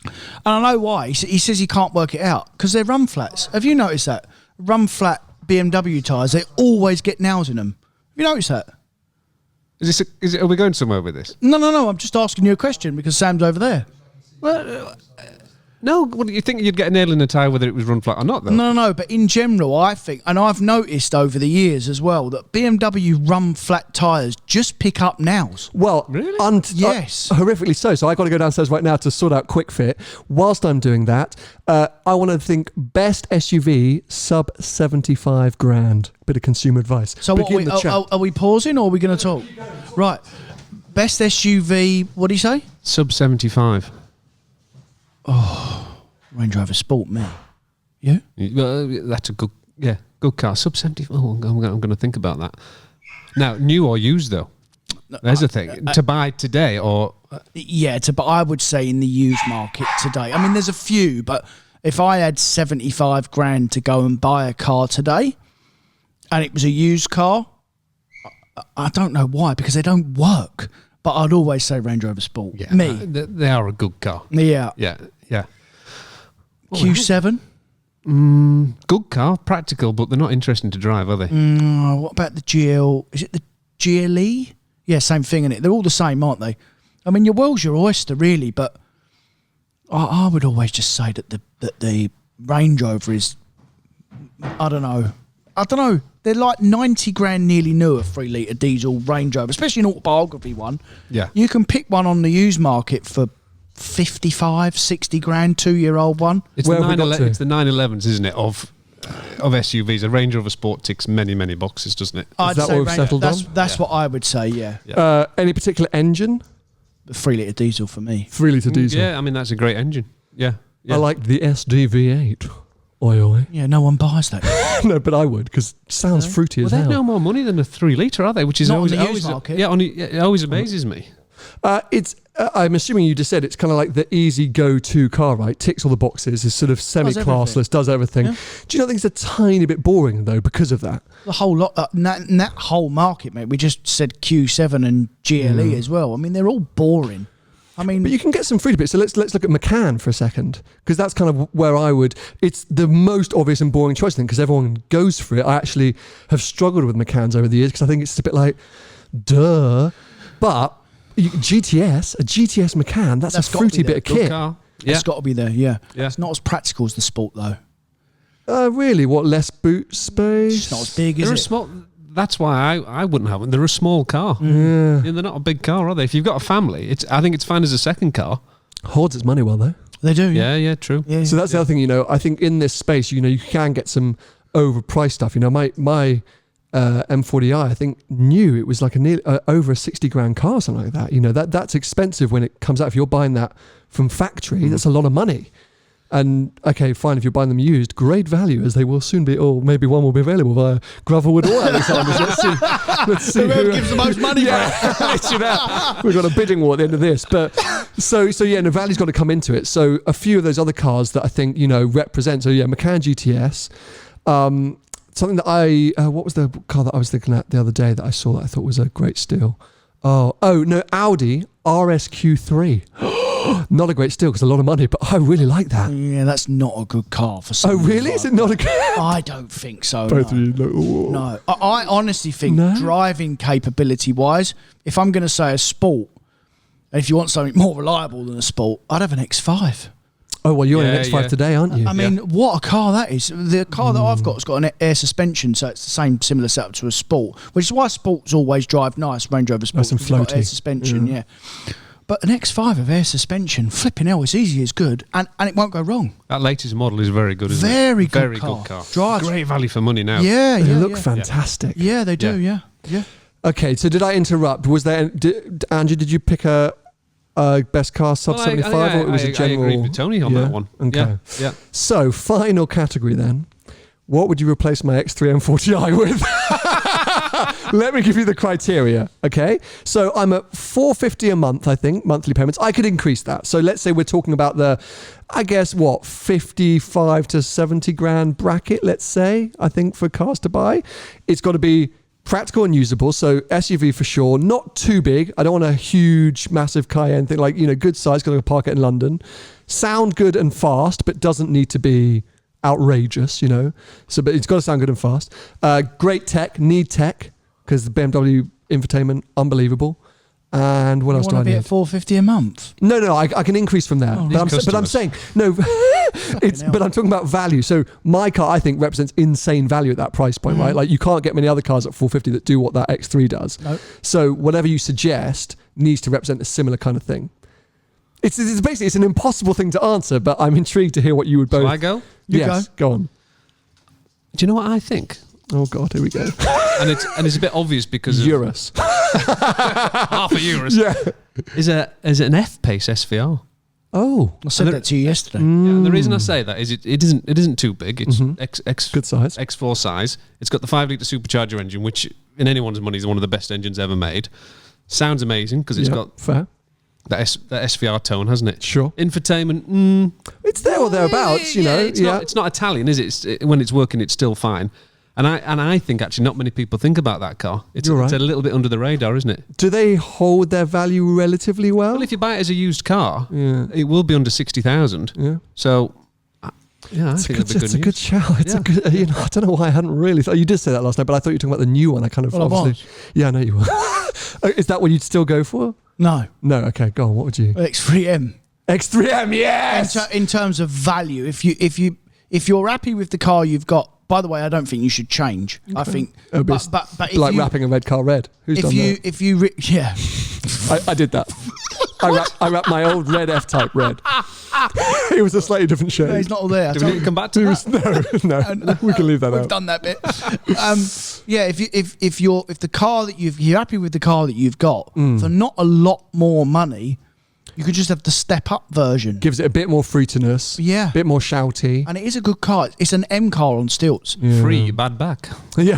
And I know why. He says he can't work it out because they're run flats. Have you noticed that? Run flat BMW tyres, they always get nails in them. Have you noticed that? Are we going somewhere with this? No. I'm just asking you a question because Sam's over there. Well, no. What do you think you'd get a nail in the tyre whether it was run flat or not, though? No. But in general, I think, and I've noticed over the years as well, that BMW run flat tyres just pick up nails. Well, Really? Yes. Horrifically so. So I got to go downstairs right now to sort out Quick Fit. Whilst I'm doing that, I want to think best SUV sub 75 grand. Bit of consumer advice. So what, Begin the chat. are we pausing or are we going to talk? Right. Best SUV, what do you say? Sub 75. Range Rover Sport, me. You? Well, that's a good car. Sub 70. Oh, I'm going to think about that. Now, new or used though? There's the thing. To buy today or Yeah, but I would say in the used market today. I mean, there's a few, but if I had 75 grand to go and buy a car today, and it was a used car, I don't know why, because they don't work. But I'd always say Range Rover Sport. yeah, Me. they are a good car. Yeah. Yeah. Q7. Good car, practical, but they're not interesting to drive, are they? What about the GL? Is it the GLE? Yeah, same thing, innit? They're all the same, aren't they? I mean, your world's your oyster, really, but I would always just say that the Range Rover is, I don't know. They're like 90 grand nearly new, a 3 litre diesel Range Rover, especially an autobiography one. Yeah. You can pick one on the used market for 55, 60 grand, 2-year-old one. It's Where the have we got to? It's the 911s, isn't it? Of SUVs, a Range Rover Sport ticks many boxes, doesn't it? I'd that say what we've settled on? That's what I would say, yeah. Any particular engine? The 3 litre diesel for me. 3 litre diesel. Yeah, I mean that's a great engine. Yeah. I like the SDV8. Oi. Yeah, no one buys that. No, but I would because it sounds fruity Well, as they're hell. no more money than a 3 litre, are they? Which is Not on always the used always market. yeah, it always amazes me. It's. I'm assuming you just said it's kind of like the easy go-to car, right? Ticks all the boxes, is sort of semi-classless, does everything. Yeah. Do you not think it's a tiny bit boring though because of that? The whole lot, that whole market, mate. We just said Q7 and GLE as well. I mean, they're all boring. I mean, But you can get some fruity bits. So let's look at Macan for a second because that's kind of where I would. It's the most obvious and boring choice thing because everyone goes for it. I actually have struggled with Macans over the years because I think it's a bit like, duh. But a GTS Macan, that's a That's gotta fruity be bit of Good kit. car. Yeah. it's got to be there. Yeah. Yeah. It's not as practical as the Sport though. Really? What, less boot space? It's not as big, is They're it? a small. That's why I wouldn't have them. They're a small car. Yeah. Yeah, they're not a big car, are they? If you've got a family, I think it's fine as a second car. Hoards its money well though. They do. Yeah, true. Yeah. So that's the other thing, I think in this space, you can get some overpriced stuff. My M40i, I think new, it was like over a 60 grand car, something like that. That's expensive when it comes out. If you're buying that from factory, that's a lot of money. And okay, fine, if you're buying them used, great value as they will soon be, or maybe one will be available via Gravelwood or Alexander's. Let's see Whoever gives the most money for it. We've got a bidding war at the end of this. But so yeah, the value's got to come into it. So a few of those other cars that I think, represent. So yeah, Macan GTS. Something that what was the car that I was thinking at the other day that I saw that I thought was a great steal? Audi RSQ3. Not a great steal because a lot of money, but I really like that. Yeah, that's not a good car for some. Oh, really? Is it not a good? I don't think so. Both no. of you. No. No, I honestly think No? driving capability wise, if I'm going to say a Sport, and if you want something more reliable than a Sport, I'd have an X5. Oh, well, you're in an Yeah, X5 yeah. today, aren't you? I mean, what a car that is. The car that I've got has got an air suspension, so it's the same similar setup to a Sport, which is why Sports always drive nice, Range Rover Sports. Nice and because you've got floaty. air suspension, yeah. But an X5 of air suspension, flipping hell, it's easy as good, and it won't go wrong. That latest model is very good, isn't Very it? good Very car. good car. Drives- Great value for money now. Yeah, They yeah, look yeah. fantastic. Yeah, they do, yeah. Okay, so did I interrupt? Was there, Andrew, did you pick a best car sub Well, 75 or it was a general? I agreed with Tony on Yeah? that one. Okay. Yeah. So, final category then. what would you replace my X3 M40i with? Let me give you the criteria, okay? So I'm at $450 a month, I think, monthly payments. I could increase that. So let's say we're talking about the, I guess, 55 to 70 grand bracket, let's say, I think, for cars to buy. It's got to be practical and usable. So SUV for sure, not too big. I don't want a huge, massive Cayenne thing, like, good size, got to park it in London. Sound good and fast, but doesn't need to be outrageous, So, but it's got to sound good and fast. Great tech, need tech, because the BMW infotainment, unbelievable. And what else do I want to be need? at $450 a month? No, I can increase from there. But I'm saying, no, but I'm talking about value. So my car, I think, represents insane value at that price point, right? Like, you can't get many other cars at $450 that do what that X3 does. Nope. So whatever you suggest needs to represent a similar kind of thing. It's basically, it's an impossible thing to answer, but I'm intrigued to hear what you would both... Shall I go? Yes, go on. Do you know what I think? Oh God, here we go. And it's a bit obvious because of Urus. half a Urus. Yeah. Is it an F-Pace SVR? Oh, I said that to you yesterday. Yeah, and the reason I say that is it isn't too big. It's good size. X4 size. It's got the 5-litre supercharger engine, which in anyone's money is one of the best engines ever made. Sounds amazing because it's got fair. that SVR tone, hasn't it? Sure. Infotainment. It's there or thereabouts, you know. It's not Italian, is it? When it's working, it's still fine. And I think actually not many people think about that car. It's a little bit under the radar, isn't it? Do they hold their value relatively well? Well, if you buy it as a used car, it will be under 60,000. Yeah. So, I think it'd be good. It's a good shout. It's a good. I don't know why I hadn't really thought. You did say that last night, but I thought you were talking about the new one. I kind of obviously. Yeah, I know you were. Is that what you'd still go for? No. No. Okay, go on. What would you? X3M. X3M. Yes. In terms of value, if you're happy with the car you've got. By the way, I don't think you should change. Okay. I think, but if like wrapping a red car red. Who's done that? I did that. I wrapped my old red F-Type red. It was a slightly different shade. No, he's not all there. Do we need to come back to that? No, we can leave that out. We've done that bit. If the car that you're happy with the car that you've got for not a lot more money. You could just have the step-up version. Gives it a bit more fruitiness. Yeah. A bit more shouty. And it is a good car. It's an M car on stilts. Yeah. Free, bad back. Yeah.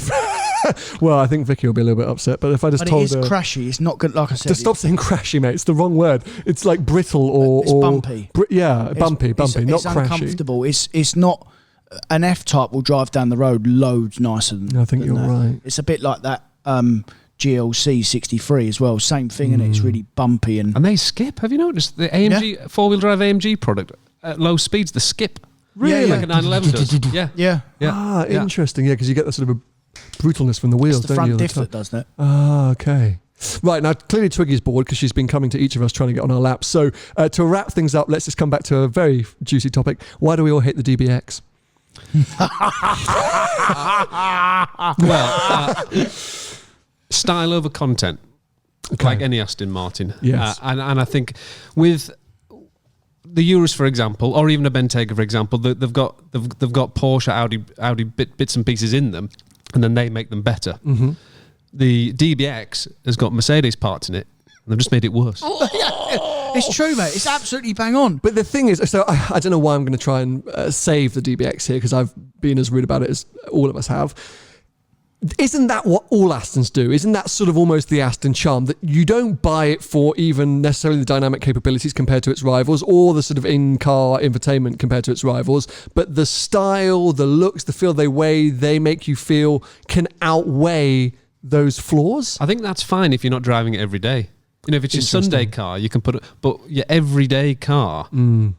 Well, I think Vicky will be a little bit upset, but if I just told her... it is crashy. It's not good, like I said. To stop saying crashy, mate. It's the wrong word. It's like brittle or... It's bumpy. Bumpy, not crashy. It's uncomfortable. It's not... An F-Type will drive down the road loads nicer than... I think you're right. It's a bit like that... GLC 63 as well, same thing, and it's really bumpy and they skip. Have you noticed the AMG 4-wheel drive AMG product at low speeds? The skip, really, like a 911 does. Yeah. Interesting. Yeah, because you get that sort of a brutalness from the wheels. It's the front diff that does that. Ah, okay. Right, now clearly Twiggy's bored because she's been coming to each of us trying to get on our laps. So to wrap things up, let's just come back to a very juicy topic. Why do we all hate the DBX? Well. Style over content, like any Aston Martin. Yes. And I think with the Urus, for example, or even a Bentayga, for example, they've got Porsche, Audi bits and pieces in them, and then they make them better. Mm-hmm. The DBX has got Mercedes parts in it, and they've just made it worse. It's true, mate. It's absolutely bang on. But the thing is, so I don't know why I'm going to try and save the DBX here because I've been as rude about it as all of us have. Isn't that what all Astons do? Isn't that sort of almost the Aston charm that you don't buy it for even necessarily the dynamic capabilities compared to its rivals or the sort of in-car infotainment compared to its rivals, but the style, the looks, the feel they make you feel can outweigh those flaws? I think that's fine if you're not driving it every day. You know, if it's your Sunday car, you can put it, but your everyday car, you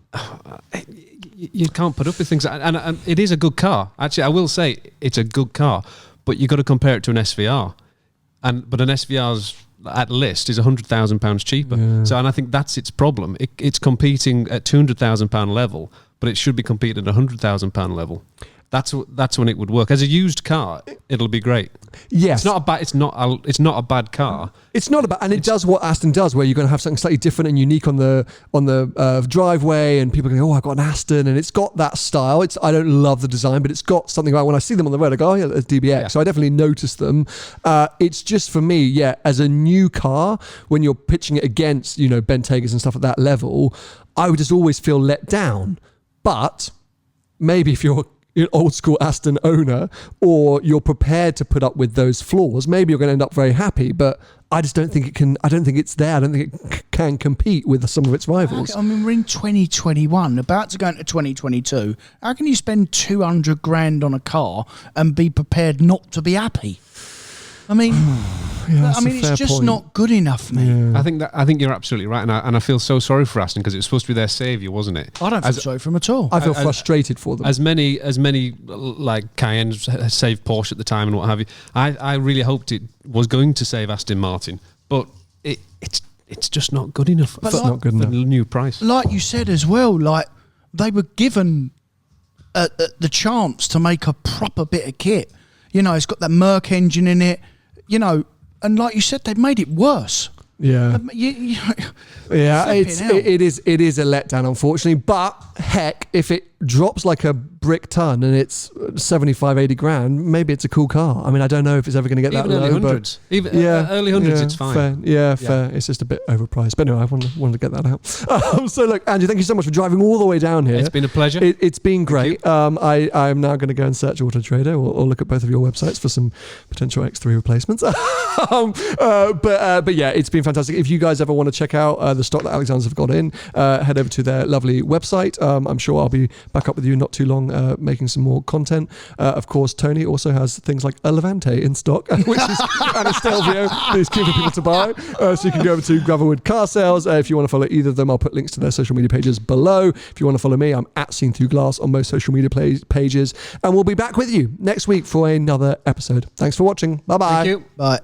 can't put up with things. And it is a good car. Actually, I will say it's a good car. But you've got to compare it to an SVR. But an SVR's at list is £100,000 cheaper. Yeah. So, and I think that's its problem. It's competing at £200,000 level, but it should be competing at £100,000 level. That's when it would work. As a used car, it'll be great. Yes, it's not a bad car. It's not about, and it does what Aston does, where you're going to have something slightly different and unique on the driveway, and people go, "Oh, I got an Aston," and it's got that style. I don't love the design, but it's got something about when I see them on the road, I go, "Oh yeah, it's DBX." Yeah. So I definitely notice them. It's just for me, as a new car, when you're pitching it against, Bentaygas and stuff at that level, I would just always feel let down. But maybe if you're an old school Aston owner, or you're prepared to put up with those flaws, maybe you're going to end up very happy. But I just don't think it can. I don't think it's there. I don't think it can compete with some of its rivals. I mean, we're in 2021, about to go into 2022. How can you spend 200 grand on a car and be prepared not to be happy? I mean, it's just not good enough, mate. I think you're absolutely right, and I feel so sorry for Aston because it was supposed to be their saviour, wasn't it? I don't feel sorry for them at all. I feel frustrated for them. As many like Cayennes saved Porsche at the time and what have you. I really hoped it was going to save Aston Martin, but it's just not good enough. But for the new price. Like you said as well, like they were given the chance to make a proper bit of kit. You know, it's got that Merc engine in it. You know, and like you said, they've made it worse. Yeah, it is a letdown, unfortunately. But heck, if it drops like a brick ton and it's 75-80 grand, maybe it's a cool car. I mean, I don't know if it's ever going to get even that early low. Hundreds. Early hundreds, it's fine. Fair. It's just a bit overpriced. But no, I wanted to get that out. So look, Andrew, thank you so much for driving all the way down here. It's been a pleasure. It's been great. I'm now going to go and search Auto Trader or look at both of your websites for some potential X3 replacements. But yeah, it's been fantastic. If you guys ever want to check out the stock that Alexander's have got in, head over to their lovely website. I'm sure I'll be back up with you not too long, making some more content. Of course, Tony also has things like a Levante in stock, which is and a Stelvio that is keen for people to buy. So you can go over to Gravelwood Car Sales. If you want to follow either of them, I'll put links to their social media pages below. If you want to follow me, I'm at Seen Through Glass on most social media pages. And we'll be back with you next week for another episode. Thanks for watching. Bye-bye. Thank you. Bye.